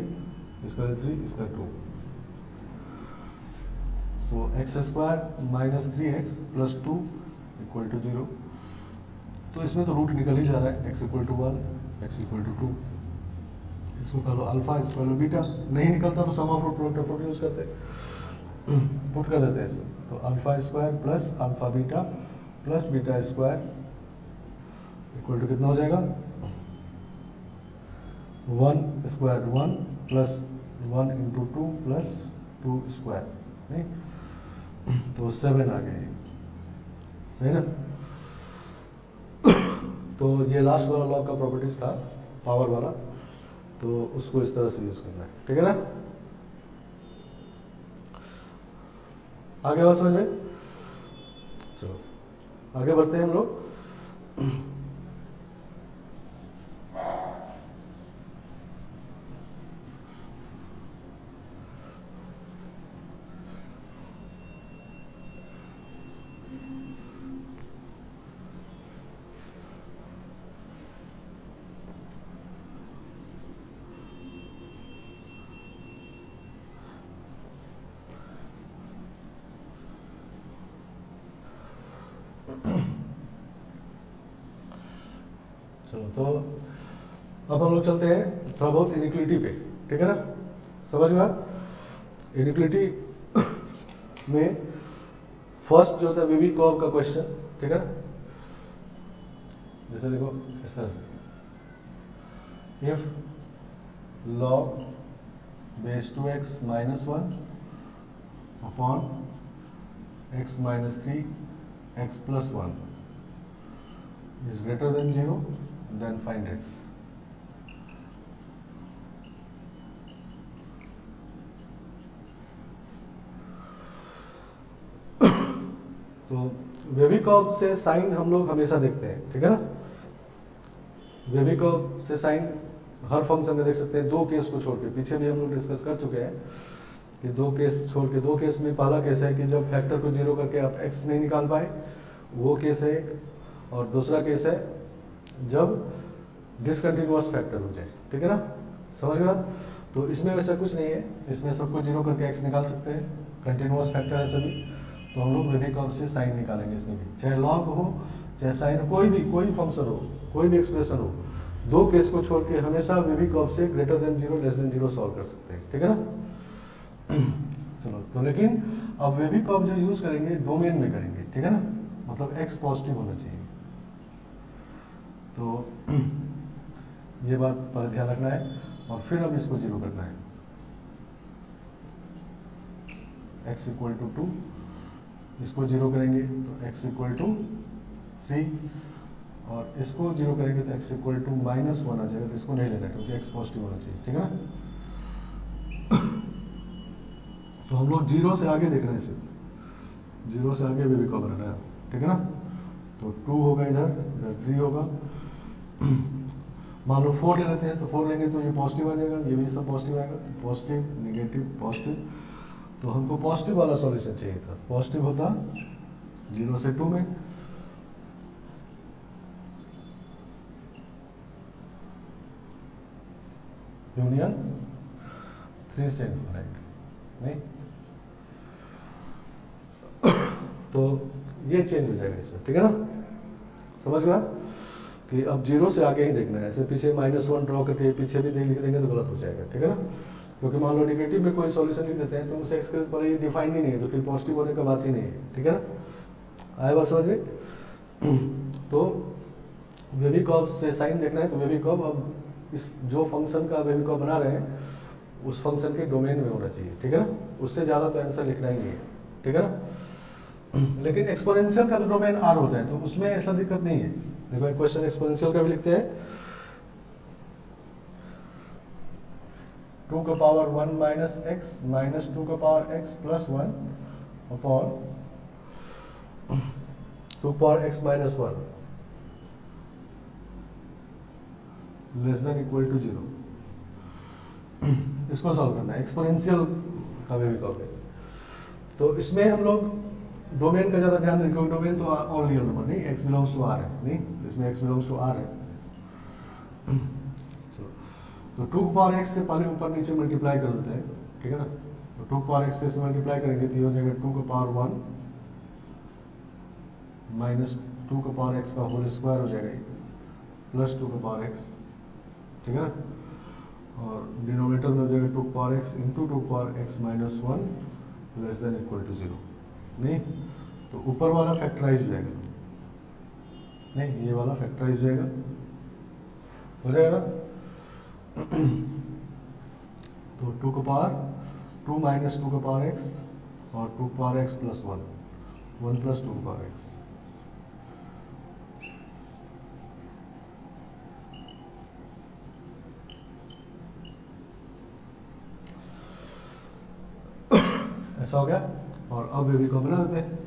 इसका 3 इसका 2। तो x square minus 3x plus 2 equal to 0। तो इसमें तो रूट निकल ही जा रहा है, x equal to 1 x equal to 2, इसको कह लो अल्फा, इसको कह लो बीटा। नहीं निकलता तो sum of root product of root use करते हैं, पुट कर देते हैं इसमें। तो alpha square plus alpha beta plus beta square equal to कितना हो जाएगा, 1 square 1 plus 1 into 2 plus 2 square, नहीं, तो 7 आ गए, सही ना। तो ये लास्ट वाला लॉ का प्रॉपर्टीज था, पावर वाला, तो उसको इस तरह से यूज करना है, ठीक है ना। आगे बात समझ में। चलो आगे बढ़ते हैं हम लोग। चलो तो अब हम लोग चलते हैं थोड़ा बहुत इनिक्विटी पे, ठीक है ना। समझ में बात, इनिक्विटी में फर्स्ट जो था बेबी कर्व का क्वेश्चन, ठीक है ना। जैसे देखो इस तरह से, if log base 2x minus 1 upon x minus 3 x plus 1 is greater than 0, then find x. तो वेवी कर्व से साइन हम लोग हमेशा देखते हैं, ठीक है ना। वेवी कर्व से साइन हर फंक्शन में देख सकते हैं, दो केस को छोड़ के, पीछे भी हम लोग डिस्कस कर चुके हैं कि दो केस छोड़ के, दो केस में पहला केस है कि जब फैक्टर को जीरो करके आप एक्स नहीं निकाल पाए, वो केस है। और दूसरा केस है जब डिसकंटिन्यूअस फैक्टर हो जाए, ठीक है ना। समझ गए आप। तो इसमें वैसा कुछ नहीं है, इसमें सबको जीरो करके एक्स निकाल सकते हैं, कंटिन्यूअस फैक्टर है सभी। तो हम लोग वेवी कर्व से साइन निकालेंगे इसमें भी, चाहे लॉग हो चाहे साइन, कोई फंक्शन हो, कोई भी एक्सप्रेशन हो, दो केस को छोड़ के हमेशा वेवी कर्व से greater than zero less than zero solve कर सकते हैं, ठीक है ना। चलो तो लेकिन अब वेवी कर्व जो यूज करेंगे डोमेन में करेंगे, ठीक है ना, मतलब एक्स पॉजिटिव होना चाहिए। तो ये बात पर ध्यान रखना है, और फिर अब इसको जीरो करना है। x इक्वल टू 2, इसको जीरो करेंगे तो x इक्वल टू 3, और इसको जीरो करेंगे तो x इक्वल टू -1 आ जाएगा। तो इसको नहीं लेना है क्योंकि x पॉजिटिव होना चाहिए, ठीक है ना। तो हम लोग जीरो से आगे देख रहे हैं, सिर्फ जीरो से आगे वेवी कर्व रहना है, ठीक है ना। तो 2 होगा, इधर 3 होगा। मान लो 4 ले लेते हैं, तो 4 लेंगे तो ये पॉजिटिव आ जाएगा, ये भी सब पॉजिटिव आएगा, पॉजिटिव नेगेटिव पॉजिटिव। तो हमको पॉजिटिव वाला सॉल्यूशन चाहिए था, पॉजिटिव होता 0 से 2 में, यूनियन 3 से इन्फिनिटी, नहीं तो ये चेंज हो जाएगा इससे, ठीक है ना। समझ गया कि अब जीरो से आगे ही देखना है, ऐसे पीछे -1 ड्रॉ करके पीछे भी लिख देंगे तो गलत हो जाएगा, ठीक है ना। क्योंकि मान लो नेगेटिव में कोई सॉल्यूशन लिख देते हैं तो उसे एक्स के पर ये डिफाइन ही नहीं है, तो फिर पॉजिटिव होने का बात ही नहीं है, ठीक है ना। आए बात समझ में। तो वेवी कर्व से साइन देखना है, तो वेवी कर्व अब इस जो फंक्शन का वेवी कर्व बना रहे हैं उस फंक्शन के डोमेन में होना चाहिए, ठीक है ना। उससे ज़्यादा तो आंसर लिखना ही नहीं है, ठीक है ना। लेकिन एक्सपोनेंशियल का तो डोमेन आर होता है, तो उसमें ऐसा दिक्कत नहीं है। देखो एक क्वेश्चन एक्सपोनेंशियल का भी लिखते हैं, 2 का पावर 1 माइनस एक्स माइनस 2 का power x plus 1 upon 2 power x minus 1 less than equal to 0। इसको सॉल्व करना है, एक्सपोनेंशियल का वेवी कर्व है। तो इसमें हम लोग डोमेन का ज़्यादा ध्यान रखें, डोमेन तो ऑल रियल नंबर नहीं, x बिलोंग्स टू r है, नहीं इसमें x बिलोंग्स टू r है। तो 2 पावर x से पहले ऊपर नीचे मल्टीप्लाई कर देते हैं, ठीक है ना। तो 2 पावर x से मल्टीप्लाई करेंगे तो ये हो जाएगा 2 का पावर 1 माइनस 2 का पावर x का होल स्क्वायर हो जाएगा प्लस 2 का पावर x, ठीक है ना। और डिनोमिनेटर में हो जाएगा 2 power x into 2 power x minus 1 less than equal to 0, नहीं तो ऊपर वाला फैक्टराइज हो जाएगा, नहीं ये वाला फैक्टराइज हो जाएगा, हो जाएगा। तो 2 का पावर 2 माइनस 2 का पावर x और 2 पावर x प्लस 1 प्लस 2 का पावर x। ऐसा हो गया। और अब वेवी कर्व बना देते हैं।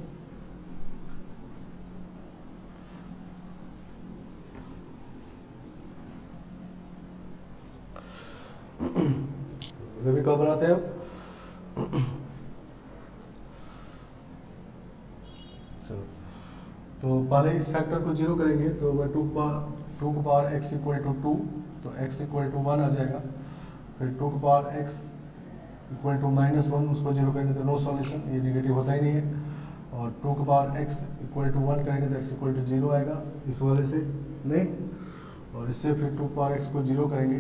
वेवी कर्व बनाते हैं अब। चलो तो पहले इस फैक्टर को जीरो करेंगे तो वह 2 का पावर x इक्वल टू 2, तो x इक्वल टू 1 आ जाएगा। फिर 2 का पावर x इक्वल टू -1, उसको जीरो करेंगे तो नो सॉल्यूशन, ये नेगेटिव होता ही नहीं है। और 2 का पावर x इक्वल टू 1 करेंगे तो x इक्वल टू 0 आएगा इस वाले से, नहीं। और इससे फिर 2 पावर x को 0 करेंगे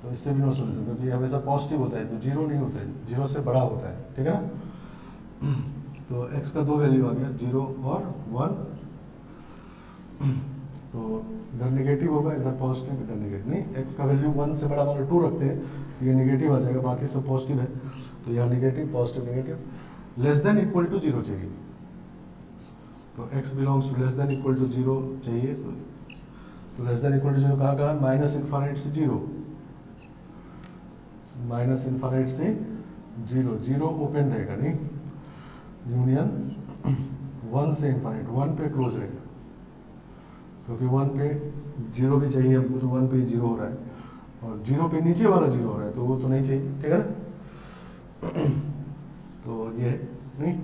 तो इससे भी नो सोल्यूशन, क्योंकि हमेशा पॉजिटिव होता है तो 0 नहीं होता है, 0 से बड़ा होता है, ठीक है ना। तो x का 2 वैल्यू आ गया, 0 और 1। तो इधर नेगेटिव होगा, इधर पॉजिटिव, इधर नेगेटिव। नहीं, x का वैल्यू 1 से बड़ा मान 2 रखते हैं तो ये नेगेटिव आ जाएगा, बाकी सब पॉजिटिव है। तो यहाँ negative positive negative, less than equal to 0 चाहिए। तो x belongs to less than equal to 0 चाहिए। तो लेस देन इक्वल टू 0 कहाँ कहाँ, माइनस इन्फाइनाइट से 0, माइनस इन्फाइनाइट से 0, 0 ओपन रहेगा नहीं, यूनियन 1 से इन्फाइनाइट, 1 पे क्लोज रहेगा, क्योंकि 1 पे 0 भी चाहिए हमको, तो 1 पे 0 हो रहा है, और 0 पे नीचे वाला 0 हो रहा है तो वो तो नहीं चाहिए, ठीक है ना। तो ये है नहीं,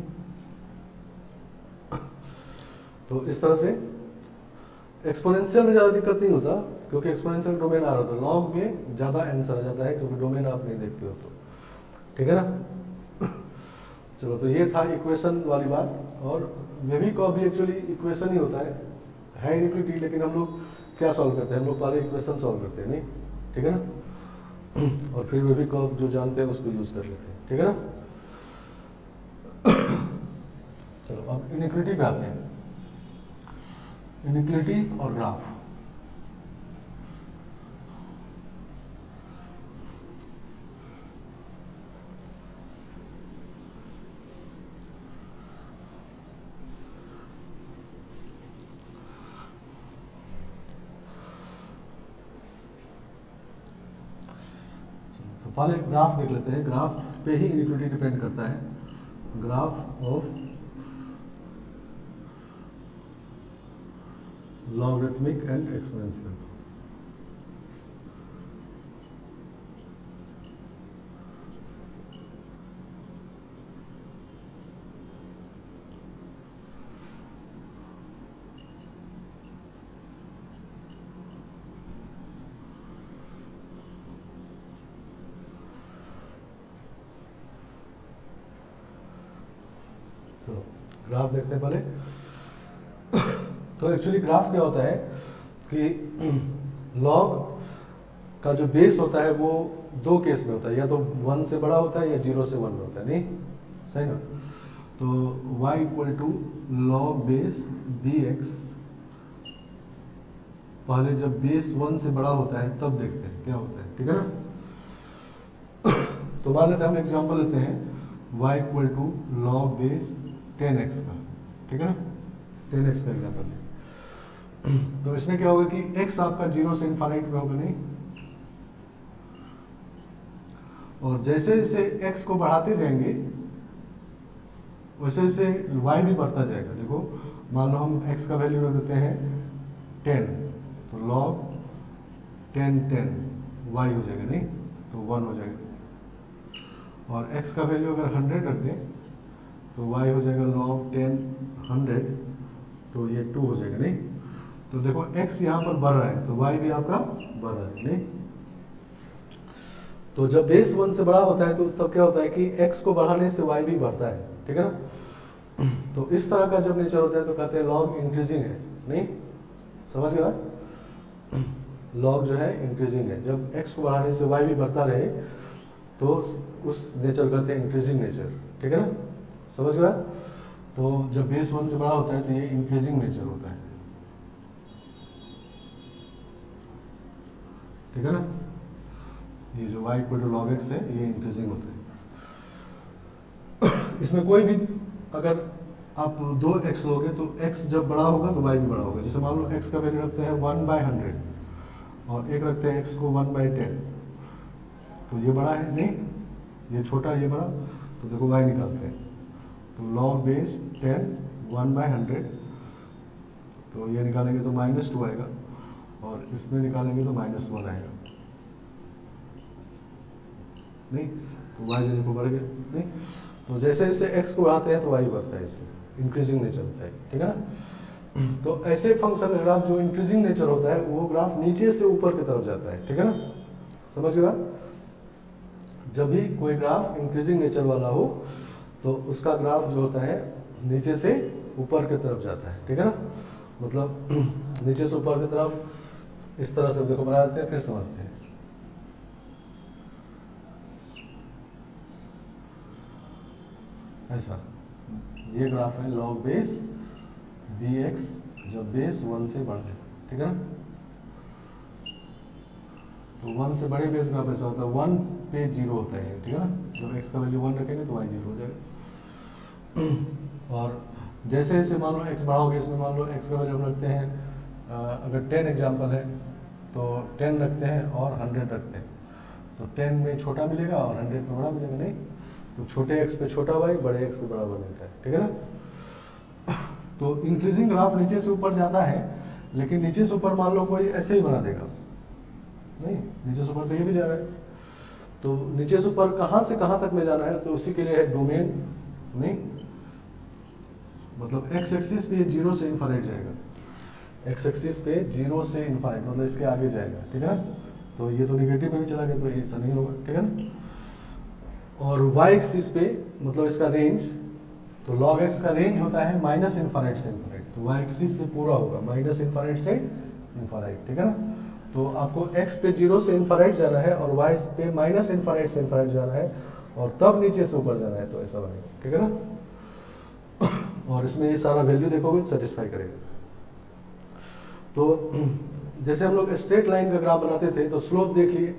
तो इस तरह से एक्सपोनेंशियल में ज़्यादा दिक्कत नहीं होता, क्योंकि एक्सपोनेंशियल डोमेन आ रहा था, लॉग में ज़्यादा आंसर आ जाता है क्योंकि डोमेन आप नहीं देखते हो तो, ठीक है ना। चलो, तो ये था इक्वेशन वाली बात। और वेवी का भी एक्चुअली इक्वेशन ही होता है इनिक्विटी, लेकिन हम लोग क्या सॉल्व करते हैं, हम लोग पहले इक्वेशन सॉल्व करते हैं, नहीं, ठीक है ना। और फिर वेवी का जो जानते हैं उसको यूज कर लेते हैं, ठीक है ना। चलो, अब इनिक्विटी पे आते हैं, इनिक्विटी और ग्राफ। तो पहले ग्राफ देख लेते हैं, ग्राफ पे ही इनिक्विटी डिपेंड करता है। Graph of logarithmic and exponential. तो ग्राफ देखते हैं पहले। तो एक्चुअली ग्राफ क्या होता है कि लॉग का जो बेस होता है वो 2 केस में होता है, या तो 1 से बड़ा होता है या 0 से 1 में होता है, नहीं, सही ना। तो y equal to log base bx, पहले जब बेस 1 से बड़ा होता है तब देखते हैं क्या होता है, ठीक है ना। तो मान लेते हैं, हम एग्जांपल लेते हैं y equal to log base 10x का, ठीक है ना, 10x का एग्जांपल लें। तो इसमें क्या होगा कि x आपका 0 से इन्फाइनाइट में होगा, नहीं, और जैसे जैसे x को बढ़ाते जाएंगे वैसे वैसे y भी बढ़ता जाएगा। देखो, मान लो हम x का वैल्यू रख देते हैं 10, तो log 10 10 y हो जाएगा, नहीं, तो 1 हो जाएगा। और x का वैल्यू अगर 100 रख दें तो y हो जाएगा log 10 100, तो ये 2 हो जाएगा, नहीं। तो देखो x यहाँ पर बढ़ रहा है तो y भी आपका बढ़ रहा है, नहीं। तो जब बेस 1 से बड़ा होता है तो तब क्या होता है कि x को बढ़ाने से y भी बढ़ता है, ठीक है ना। तो इस तरह का जब नेचर होता है तो कहते हैं लॉग इंक्रीजिंग है, नहीं, समझ गया। लॉग जो है इंक्रीजिंग है, जब x को बढ़ाने से y भी बढ़ता रहे तो उस नेचर कहते हैं इंक्रीजिंग नेचर, ठीक है ना, समझ गया। तो जब बेस 1 से बड़ा होता है तो ये इंक्रीजिंग नेचर होता है, ठीक है ना। ये जो y equal to log x है ये इंक्रीजिंग होता है। इसमें कोई भी अगर आप 2x लोगे तो x जब बड़ा होगा तो y भी बड़ा होगा। जैसे मान लो x का वैल्यू रखते हैं 1/100 और एक रखते हैं x को 1/10, तो ये बड़ा है, नहीं, ये छोटा ये बड़ा, तो देखो y निकालते हैं, तो लॉग बेस 10 1/100, तो ये निकालेंगे तो -2 आएगा, और इसमें निकालेंगे तो -1 आएगा, नहीं, तो y जो देखो बढ़ गया, नहीं। तो जैसे जैसे x को बढ़ाते हैं तो y बढ़ता है, इससे इंक्रीजिंग नेचर होता है, ठीक है ना। तो ऐसे फंक्शन ग्राफ जो इंक्रीजिंग नेचर होता है वो ग्राफ नीचे से ऊपर की तरफ जाता है, ठीक है ना, समझ गया। जब भी कोई ग्राफ इंक्रीजिंग नेचर वाला हो तो उसका ग्राफ जो होता है नीचे से ऊपर की तरफ जाता है, ठीक है ना। मतलब नीचे से ऊपर की तरफ इस तरह से देखो बना देते हैं, फिर समझते हैं। ऐसा ये ग्राफ है लॉग बेस bx जब बेस 1 से बढ़ जाए, ठीक है ना। तो 1 से बड़े बेस ग्राफ ऐसा होता है, 1 पे 0 होता है, ठीक है ना। जब x का वैल्यू 1 रखेंगे तो y 0 हो जाएगा। और जैसे जैसे मान लो x बढ़ाओगे, इसमें मान लो x का वैल्यू हम रखते हैं, अगर 10 एग्जाम्पल है तो 10 रखते हैं और 100 रखते हैं, तो 10 में छोटा मिलेगा और 100 में बड़ा मिलेगा, नहीं। तो छोटे x पे छोटा y, बड़े x पे बड़ा y मिलता है, ठीक है ना। तो इंक्रीजिंग ग्राफ नीचे से ऊपर जाता है, लेकिन नीचे से ऊपर मान लो कोई ऐसे ही बना देगा, नहीं, नीचे से ऊपर तो ये भी जा रहा है। तो नीचे से ऊपर कहाँ से कहाँ तक में जाना है, तो उसी के लिए है डोमेन, नहीं, मतलब x एक्सिस पे 0 से इन्फाइनाइट जाएगा, x एक्सिस पे 0 से इन्फाइनाइट, मतलब इसके आगे जाएगा, ठीक है ना। तो ये तो निगेटिव में भी चला गया, तो ये ऐसा नहीं होगा, ठीक है ना। और y एक्सिस पे मतलब इसका रेंज, तो log x का रेंज होता है माइनस इन्फाइनाइट से इन्फाइनाइट, तो y एक्सिस पे पूरा होगा माइनस इन्फाइनाइट से इन्फाइनाइट, ठीक है ना। तो आपको x पे 0 से इन्फाइनाइट जाना है और y पे माइनस इन्फाइनाइट से इन्फाइनाइट जाना है, और तब नीचे से ऊपर जाना है, तो ऐसा बनेगा, ठीक है ना। और इसमें ये सारा वैल्यू देखोगे सेटिस्फाई करेगा। तो जैसे हम लोग स्ट्रेट लाइन का ग्राफ बनाते थे, तो स्लोप देख लिए,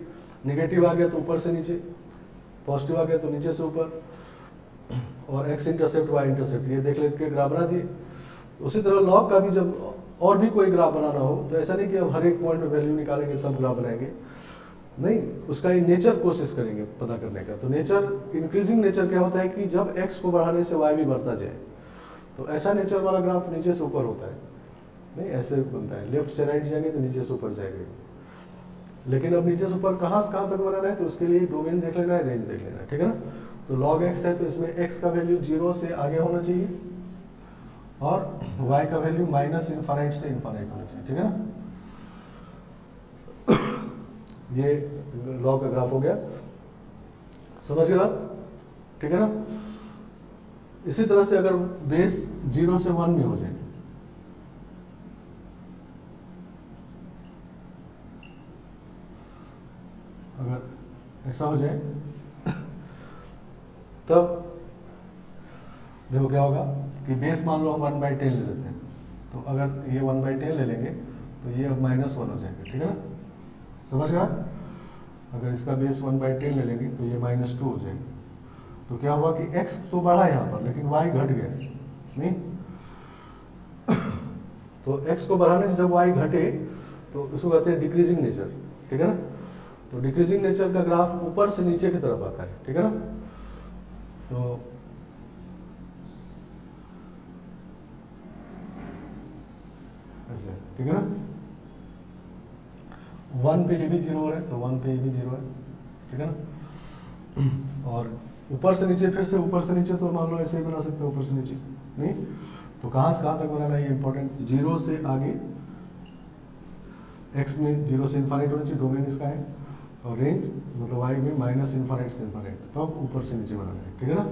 निगेटिव आ गया तो ऊपर से नीचे, पॉजिटिव आ गया तो नीचे से ऊपर, और x इंटरसेप्ट y इंटरसेप्ट ये देख लेके ग्राफ बना दिए। उसी तरह लॉग का भी जब और भी कोई ग्राफ बनाना हो, तो ऐसा नहीं कि अब हर एक पॉइंट में वैल्यू निकालेंगे तब ग्राफ बनाएंगे, नहीं, उसका नेचर कोशिश करेंगे पता करने का। तो नेचर, इंक्रीजिंग नेचर क्या होता है कि जब x को बढ़ाने से y भी बढ़ता जाए, तो ऐसा नेचर वाला ग्राफ नीचे से ऊपर होता है, नहीं, ऐसे बनता है, लेफ्ट से राइट जाएंगे तो नीचे से ऊपर जाएंगे। लेकिन अब नीचे से ऊपर कहाँ से कहाँ तक बनाना है, तो उसके लिए डोमेन देख लेना है, रेंज देख लेना है, ठीक है ना। तो log x है तो इसमें x का वैल्यू 0 से आगे होना चाहिए, और y का वैल्यू माइनस इन्फाइनाइट से इन्फाइनाइट होना चाहिए, ठीक है ना। ये log का ग्राफ हो गया, समझ गए आप, ठीक है ना। इसी तरह से अगर बेस 0 से 1 में हो जाए, अगर ऐसा हो जाए, तब देखो क्या होगा कि बेस मान लो हम 1/10 ले लेते हैं, तो अगर ये 1/10 ले लेंगे तो ये अब -1 हो जाएगा, ठीक है ना, समझ गया। अगर इसका बेस 1/10 ले लेंगे तो ये -2 हो जाएगा। तो क्या हुआ कि x तो बढ़ा यहाँ पर, लेकिन y घट गया, नहीं। तो x को बढ़ाने से जब y घटे तो उसको कहते हैं डिक्रीजिंग नेचर, ठीक है ना। तो डिक्रीजिंग नेचर का ग्राफ ऊपर से नीचे की तरफ आता है, ठीक है ना। तो ऐसे, ठीक है ना। 1 पे ये भी 0 है, तो 1 पे ये भी 0 है, ठीक है ना। और ऊपर से नीचे, फिर से ऊपर से नीचे, तो मान लो ऐसे ही बना सकते हो, ऊपर से नीचे, नहीं। तो कहाँ से कहाँ तक बनाना है ये इंपॉर्टेंट, 0 से आगे, x में 0 से इन्फाइनाइट होना चाहिए, डोमेन इसका है, और रेंज मतलब y में माइनस इन्फाइनाइट से इन्फाइनाइट, तब ऊपर से नीचे बनाना है, ठीक है ना।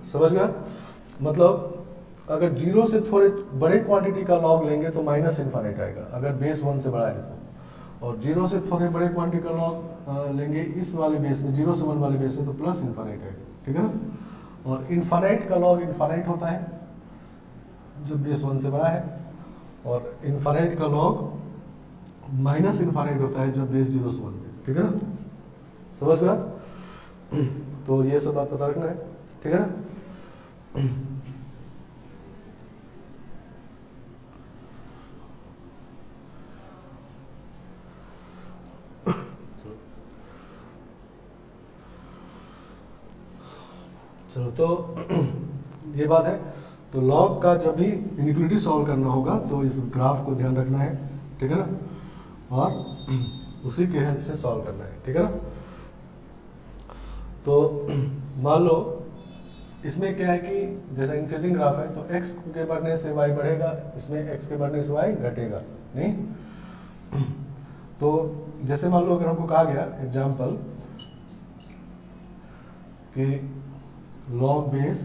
समझ गया। मतलब अगर 0 से थोड़े बड़े क्वांटिटी का लॉग लेंगे तो माइनस इन्फाइनाइट आएगा, अगर बेस 1 से बड़ा है तो। और 0 से थोड़े बड़े क्वांटिटी का लॉग लेंगे इस वाले बेस में, 0 से 1 वाले बेस में, तो प्लस इन्फाइनाइट आएगा, ठीक है ना। और इन्फाइनाइट का लॉग इन्फाइनाइट होता है जब बेस 1 से बड़ा है, और इन्फाइनाइट का लॉग माइनस इन्फाइनाइट होता है जब बेस 0 से 1 में, ठीक है ना, समझ गया। तो ये सब बात पता रखना है, ठीक है ना। चलो, तो ये बात है। तो लॉग का जब भी इनिक्वालिटी सॉल्व करना होगा तो इस ग्राफ को ध्यान रखना है, ठीक है ना, और उसी के हेल्प से सॉल्व करना है, ठीक है ना। तो मान लो इसमें क्या है कि जैसा इंक्रीजिंग ग्राफ है, तो x के बढ़ने से y बढ़ेगा, इसमें x के बढ़ने से y घटेगा, नहीं। तो जैसे मान लो अगर हमको कहा गया एग्जाम्पल कि log बेस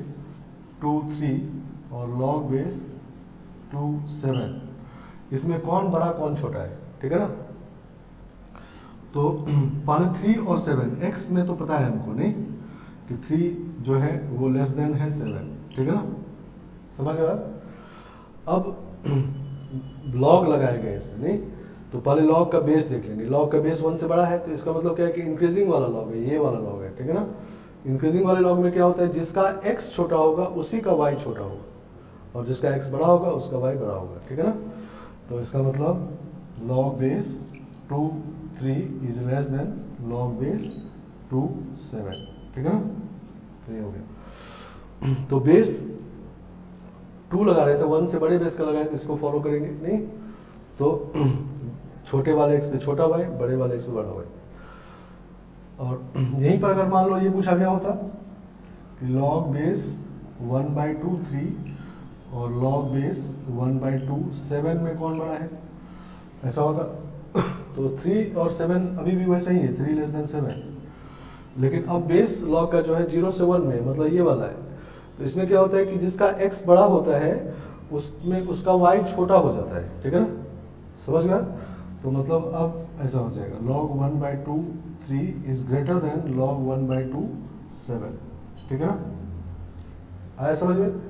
2 3 और log बेस 2 7, इसमें कौन बड़ा कौन छोटा है, ठीक है ना। तो पहले 3 और 7, x में तो पता है हमको नहीं कि 3 जो है वो लेस देन है 7, ठीक है ना, समझ गया। अब लॉग लगाए गए इसमें नहीं, तो पहले लॉग का बेस देख लेंगे। लॉग का बेस 1 से बड़ा है तो इसका मतलब क्या है कि इंक्रीजिंग वाला लॉग है, ये वाला लॉग है, ठीक है ना। इंक्रीजिंग वाले लॉग में क्या होता है, जिसका x छोटा होगा उसी का y छोटा होगा, और जिसका x बड़ा होगा उसका y बड़ा होगा, ठीक है ना। तो इसका मतलब log base 2 3 is less then log base 2 7, ठीक है ना। तो ये हो गया। तो बेस 2 लगा रहे थे, 1 से बड़े बेस का लगाए तो इसको फॉलो करेंगे नहीं, तो छोटे वाले x पे छोटा y, बड़े वाले x पे बड़ा y। और यहीं पर अगर मान लो ये पूछा गया होता कि log बेस 1/2 3 और log बेस 1/2 7 में कौन बड़ा है, ऐसा होता। तो 3 और 7 अभी भी वैसे ही है, 3 लेस देन 7, लेकिन अब बेस log का जो है 0 से 1 में, मतलब ये वाला है। तो इसमें क्या होता है कि जिसका x बड़ा होता है उसमें उसका y छोटा हो जाता है, ठीक है ना, समझ गया। तो मतलब अब ऐसा हो जाएगा log 1/2 3 is greater then log 1/2 7, ठीक है ना, आया समझ में।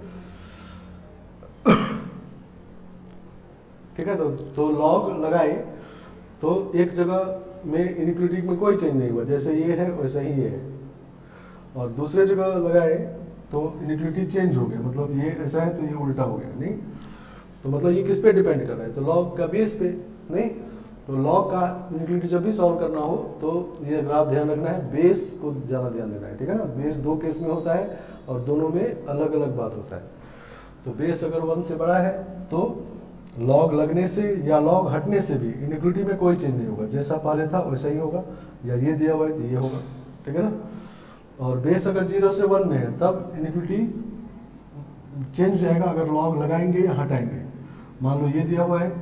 ठीक है, तो log लगाए तो एक जगह में इनइक्वालिटी में कोई चेंज नहीं हुआ, जैसे ये है वैसा ही ये है, और दूसरे जगह लगाए तो इनइक्वालिटी चेंज हो गया, मतलब ये ऐसा है तो ये उल्टा हो गया नहीं। तो मतलब ये किस पे डिपेंड कर रहा है, तो log का बेस पे नहीं। तो log का इनइक्वालिटी जब भी सॉल्व करना हो तो ये ग्राफ ध्यान रखना है, बेस को ज़्यादा ध्यान देना है, ठीक है ना। बेस 2 केस में होता है और दोनों में अलग अलग बात होता है। तो बेस अगर 1 से बड़ा है तो log लगने से या log हटने से भी इनइक्वालिटी में कोई चेंज नहीं होगा, जैसा पहले था वैसा ही होगा, या ये दिया हुआ है तो ये होगा, ठीक है ना। और बेस अगर 0 से 1 में है तब इनइक्वालिटी चेंज हो जाएगा अगर log लगाएंगे या हटाएंगे। मान लो ये दिया हुआ है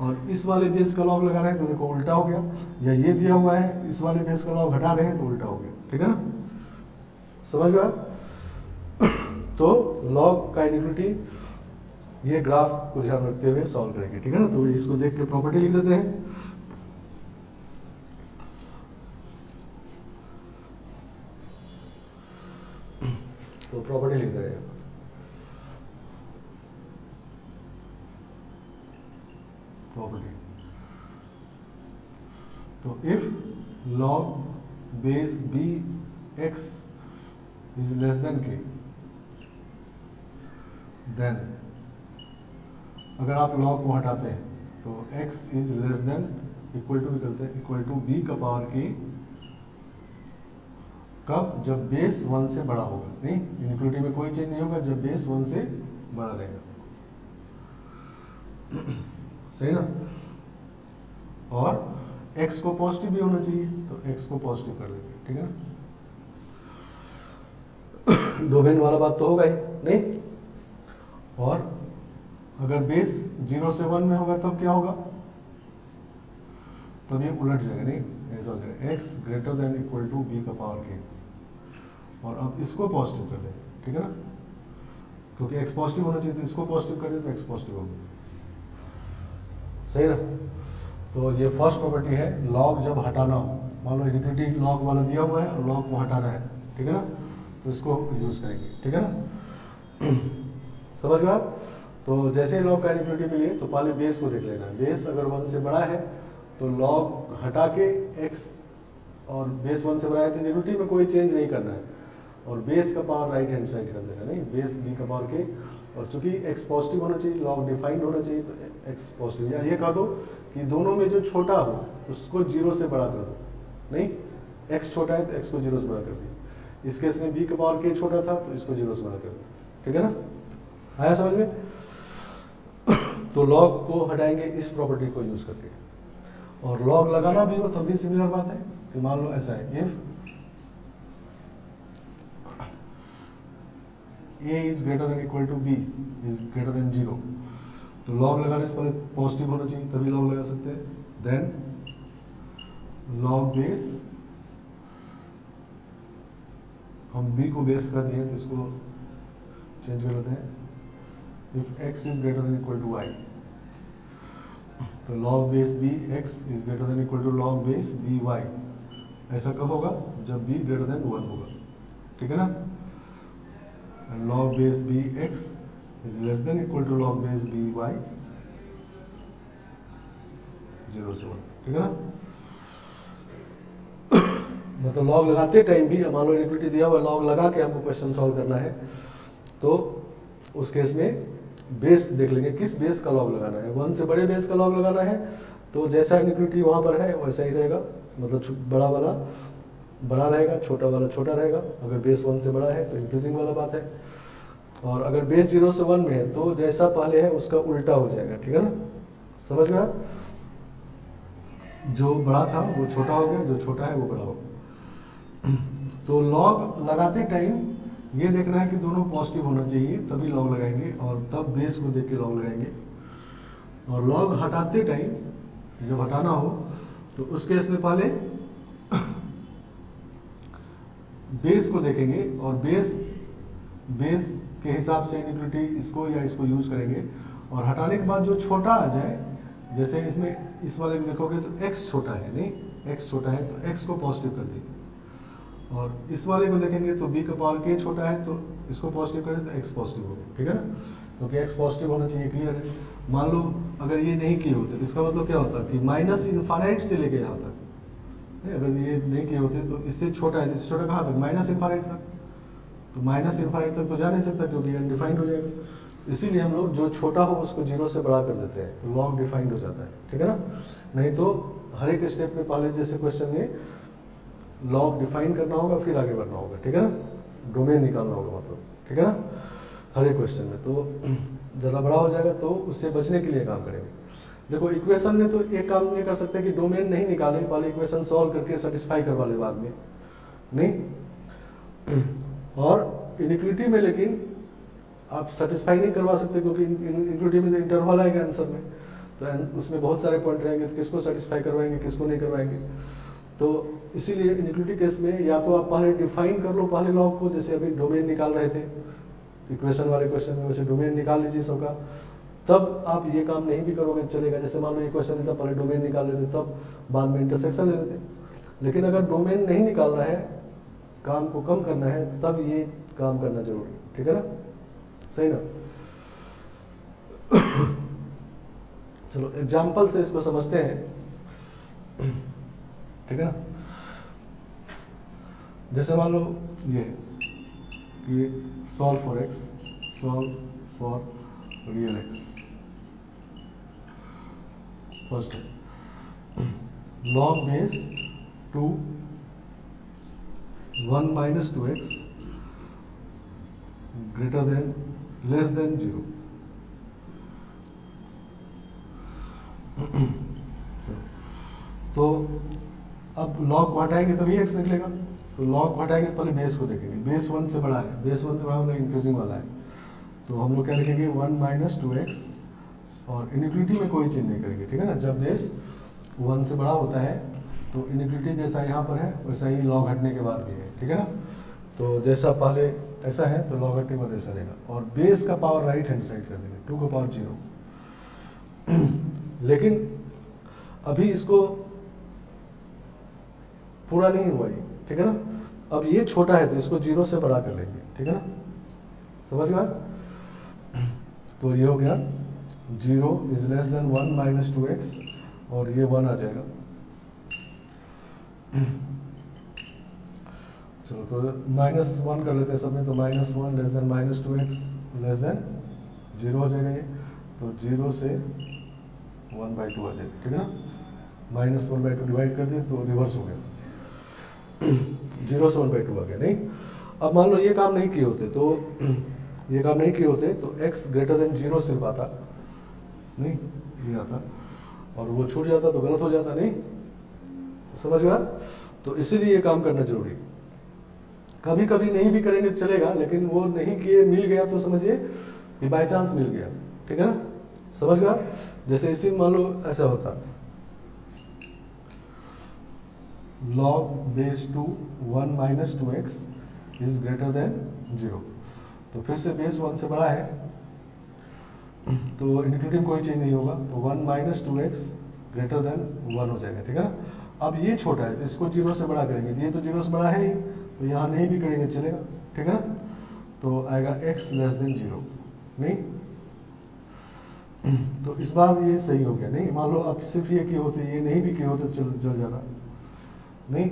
और इस वाले बेस का log लगा रहे हैं तो देखो उल्टा हो गया, या ये दिया हुआ है इस वाले बेस का log हटा रहे हैं तो उल्टा हो गया, ठीक है ना, समझ गया। तो log का इनइक्वालिटी ये ग्राफ को ध्यान रखते हुए सॉल्व करेंगे, ठीक है ना। तो इसको देख के प्रॉपर्टी लिख देते हैं। तो प्रॉपर्टी लिख देंगे, प्रॉपर्टी। तो if log base b x is less than k, then अगर आप log को हटाते हैं तो x is less than equal to निकलते हैं इक्वल टू b का पावर k, कब, जब बेस 1 से बड़ा होगा नहीं, इनइक्वालिटी में कोई चेंज नहीं होगा जब बेस 1 से बड़ा रहेगा, सही ना। और x को पॉजिटिव भी होना चाहिए तो x को पॉजिटिव कर देंगे, ठीक है ना। डोमेन वाला बात तो होगा ही नहीं। और अगर बेस 0 से 1 में होगा तब क्या होगा, तब ये उलट जाएगा नहीं, ऐसा हो जाएगा x greater than equal to b का पावर k, और अब इसको पॉजिटिव कर देंगे, ठीक है ना, क्योंकि x पॉजिटिव होना चाहिए तो इसको पॉजिटिव कर दें तो x पॉजिटिव होगा, सही ना। तो ये फर्स्ट प्रॉपर्टी है, log जब हटाना हो, मान लो इनइक्वालिटी log वाला दिया हुआ है और log को हटाना है, ठीक है ना, तो इसको यूज करेंगे, ठीक है ना, समझ गए आप। तो जैसे ही log का इनइक्वालिटी मिली तो पहले बेस को देख लेना है, बेस अगर 1 से बड़ा है तो log हटा के x, और बेस 1 से बड़ा है तो इनइक्वालिटी में कोई चेंज नहीं करना है, और बेस का पावर राइट हैंड साइड कर देना, नहीं, बेस b का पावर k, और चूंकि x पॉजिटिव होना चाहिए, log डिफाइंड होना चाहिए तो x पॉजिटिव, या ये कह दो कि दोनों में जो छोटा हो उसको 0 से बड़ा कर दो, नहीं, x छोटा है तो x को 0 से बड़ा कर दिया, इस केस में b का पावर k छोटा था तो इसको 0 से बड़ा कर दिया, ठीक है ना, आया समझ में। तो log को हटाएंगे इस प्रॉपर्टी को यूज करके, और log लगाना भी हो तब भी सिमिलर बात है कि मान लो ऐसा है, if a is greater than equal to b is greater than 0, तो log लगाने से पहले पॉजिटिव होना चाहिए तभी log लगा सकते हैं, देन log बेस, हम b को बेस कर दिए तो इसको चेंज कर लेते हैं, if x is greater than equal to y, तो log base b x is greater than equal to log base b y. ऐसा कब होगा? जब बी ग्रेटर देन 1 होगा, ठीक है ना। log base b x is less than equal to log base b y 0 से 1, ठीक है ना। मतलब लॉग लगाते टाइम भी मान लो इनइक्वालिटी दिया हुआ, लॉग लगा के हमको क्वेश्चन सॉल्व करना है, तो उस केस में बेस देख लेंगे किस बेस का लॉग लगाना है। 1 से बड़े बेस का लॉग लगाना है तो जैसा इनइक्वालिटी वहाँ पर है वैसा ही रहेगा, मतलब बड़ा वाला बड़ा रहेगा, छोटा वाला छोटा रहेगा। अगर बेस 1 से बड़ा है तो इंक्रीजिंग वाला बात है, और अगर बेस 0 से 1 में है तो जैसा पहले है उसका उल्टा हो जाएगा, ठीक है ना। समझ में आया? जो बड़ा था वो छोटा हो गया, जो छोटा है वो बड़ा हो गया। तो लॉग लगाते टाइम ये देखना है कि दोनों पॉजिटिव होना चाहिए, तभी लॉग लगाएंगे, और तब बेस को देख के लॉग लगाएंगे। और लॉग हटाते टाइम जब हटाना हो तो उस केस में पहले बेस को देखेंगे, और बेस के हिसाब से इनइक्वालिटी इसको या इसको यूज करेंगे। और हटाने के बाद जो छोटा आ जाए, जैसे इसमें इस वाले में देखोगे तो x छोटा है, नहीं x छोटा है तो x को पॉजिटिव कर देंगे, और इस वाले को देखेंगे तो b का पावर k छोटा है तो इसको पॉजिटिव करें तो x पॉजिटिव हो गया, ठीक है ना। क्योंकि x पॉजिटिव होना चाहिए, क्लियर है। मान लो अगर ये नहीं किए होते तो इसका मतलब क्या होता है कि माइनस इनफाइनाइट से लेके यहाँ तक, अगर ये नहीं किए होते तो इससे छोटा है, इससे छोटा कहाँ तक? माइनस इनफाइनाइट तक। तो माइनस इनफाइनाइट तक तो जा नहीं सकता क्योंकि अनडिफाइंड हो जाएगा। इसीलिए हम लोग जो छोटा हो उसको 0 से बड़ा कर देते हैं, तो लॉग डिफाइंड हो जाता है, ठीक है ना। नहीं तो हर एक स्टेप में पहले जैसे क्वेश्चन में लॉग डिफाइन करना होगा, फिर आगे बढ़ना होगा, ठीक है ना। डोमेन निकालना होगा मतलब, ठीक है ना, हर एक क्वेश्चन में। तो ज़्यादा बड़ा हो जाएगा तो उससे बचने के लिए काम करेंगे। देखो इक्वेशन में तो एक काम ये कर सकते हैं कि डोमेन नहीं निकाले, पहले इक्वेशन सॉल्व करके सेटिस्फाई करवा ले बाद में, नहीं। और इनइक्वालिटी में लेकिन आप सेटिस्फाई नहीं करवा सकते क्योंकि इनइक्वालिटी में इंटरवल आएगा आंसर में, तो उसमें बहुत सारे पॉइंट रहेंगे, तो किसको सेटिस्फाई करवाएंगे किसको नहीं करवाएंगे। तो इसीलिए इनइक्वालिटी केस में या तो आप पहले डिफाइन कर लो पहले लॉग को, जैसे अभी डोमेन निकाल रहे थे इक्वेशन वाले क्वेश्चन में, वैसे डोमेन निकाल लीजिए सबका, तब आप ये काम नहीं भी करोगे चलेगा। जैसे मान लो ये क्वेश्चन था पहले डोमेन निकाल लेते तब बाद में इंटरसेक्शन ले लेते, लेकिन अगर डोमेन नहीं निकालना है, काम को कम करना है, तब ये काम करना जरूरी, ठीक है ना, सही ना। चलो एग्जाम्पल से इसको समझते हैं, ठीक है ना। जैसे मान लो ये solve for x, solve for real x, first है log base 2 1 minus 2x greater than less than 0। तो अब लॉग को हटाएंगे तभी x निकलेगा, तो लॉग को हटाएंगे तो पहले बेस को देखेंगे, बेस 1 से बड़ा है, बेस 1 से बड़ा मतलब इंक्रीजिंग वाला है, तो हम लोग क्या लिखेंगे 1 माइनस 2x, और इनइक्वालिटी में कोई चेंज नहीं करेंगे, ठीक है ना। जब बेस 1 से बड़ा होता है तो इनइक्वालिटी जैसा यहाँ पर है वैसा ही लॉग हटने के बाद भी है, ठीक है ना। तो जैसा पहले ऐसा है तो लॉग हटने के बाद ऐसा रहेगा, और बेस का पावर राइट हैंड साइड कर देंगे 2 का पावर 0। लेकिन अभी इसको पूरा नहीं हुआ ये, ठीक है ना। अब ये छोटा है तो इसको 0 से बड़ा कर लेंगे, ठीक है ना, समझ गया। तो ये हो गया 0 is less then 1 minus 2x, और ये 1 आ जाएगा। चलो तो -1 कर लेते हैं सब में, तो -1 less then minus 2x less than 0 हो जाएगा ये, तो 0 से 1/2 आ जाएगा, ठीक है ना। -1/2 डिवाइड कर दिए तो रिवर्स हो गया, 0 से 1/2 आ गया, नहीं। अब मान लो ये काम नहीं किए होते तो ये काम नहीं किए होते तो x ग्रेटर देन 0 सिर्फ आता, नहीं ये आता, और वो छूट जाता तो गलत हो जाता, नहीं समझ गया। तो इसीलिए ये काम करना जरूरी, कभी कभी नहीं भी करेंगे चलेगा, लेकिन वो नहीं किए मिल गया तो समझिए कि बाय चांस मिल गया, ठीक है ना, समझ गया। जैसे इसी मान लो ऐसा होता log base 2 1 minus 2x is greater than 0, तो फिर से बेस 1 से बड़ा है तो इंक्लूडिंग कोई चेंज नहीं होगा, तो 1 माइनस 2x ग्रेटर देन 1 हो जाएगा, ठीक है ना। अब ये छोटा है तो इसको 0 से बड़ा करेंगे, ये तो 0 से बड़ा है ही, तो यहाँ नहीं भी करेंगे चलेगा, ठीक है ना। तो आएगा x लेस देन 0, नहीं। तो इस बार ये सही हो गया, नहीं। मान लो आप सिर्फ ये किए होते, ये नहीं भी किए होते तो चल जाता, नहीं।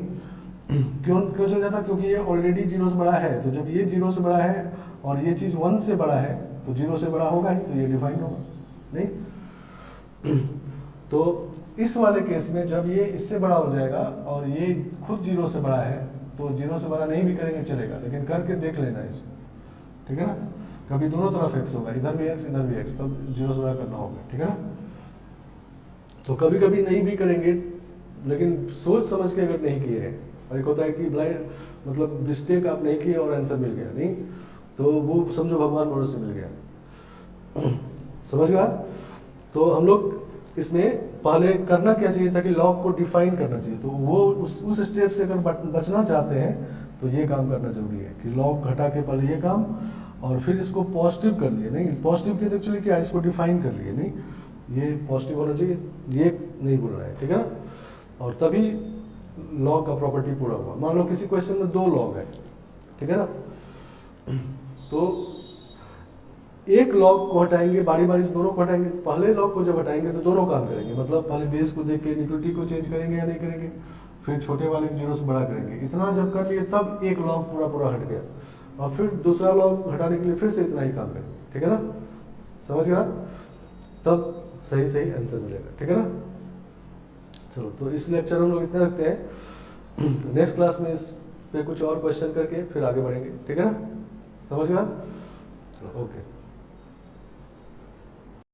क्यों चल जाता, क्योंकि ये ऑलरेडी 0 से बड़ा है, तो जब ये 0 से बड़ा है और ये चीज़ 1 से बड़ा है तो 0 से बड़ा होगा ही, तो ये डिफाइन होगा, नहीं। तो इस वाले केस में जब ये इससे बड़ा हो जाएगा और ये खुद 0 से बड़ा है, तो 0 से बड़ा नहीं भी करेंगे चलेगा, लेकिन करके देख लेना इसको, ठीक है ना। कभी दोनों तरफ x होगा, इधर भी x इधर भी x, तब 0 से बड़ा करना होगा, ठीक है ना। तो कभी कभी नहीं भी करेंगे, लेकिन सोच समझ के अगर नहीं किए हैं, और एक होता है कि ब्लाइंड मतलब मिस्टेक आप नहीं किए और आंसर मिल गया, नहीं, तो वो समझो भगवान भरोसे मिल गया। समझ गया। तो हम लोग इसमें पहले करना क्या चाहिए था कि लॉग को डिफाइन करना चाहिए, तो वो उस स्टेप से अगर बचना चाहते हैं तो ये काम करना जरूरी है कि लॉग घटा के पहले ये काम और फिर इसको पॉजिटिव कर दिए, नहीं पॉजिटिव के एक्चुअली क्या, इसको डिफाइन कर लिए, नहीं ये पॉजिटिव होना चाहिए, ये नहीं बोलना है, ठीक है ना। और तभी लॉग का प्रॉपर्टी पूरा हुआ। मान लो किसी क्वेश्चन में 2 लॉग है, ठीक है ना, तो एक लॉग को हटाएंगे, बारी बारी से दोनों को हटाएंगे। पहले लॉग को जब हटाएंगे तो दोनों काम करेंगे, मतलब पहले बेस को देख के इक्विटी को चेंज करेंगे या नहीं करेंगे, फिर छोटे वाले को 0 से बड़ा करेंगे। इतना जब कर लिए तब एक लॉग पूरा हट गया, और फिर दूसरा लॉग हटाने के लिए फिर से इतना ही काम करेंगे, ठीक है ना। समझ गया, तब सही आंसर मिलेगा, ठीक है ना। चलो, तो इस लेक्चर हम लोग इतना रखते हैं। नेक्स्ट क्लास में इस पे कुछ और क्वेश्चन करके फिर आगे बढ़ेंगे, ठीक है ना। समझ गया, चलो ओके।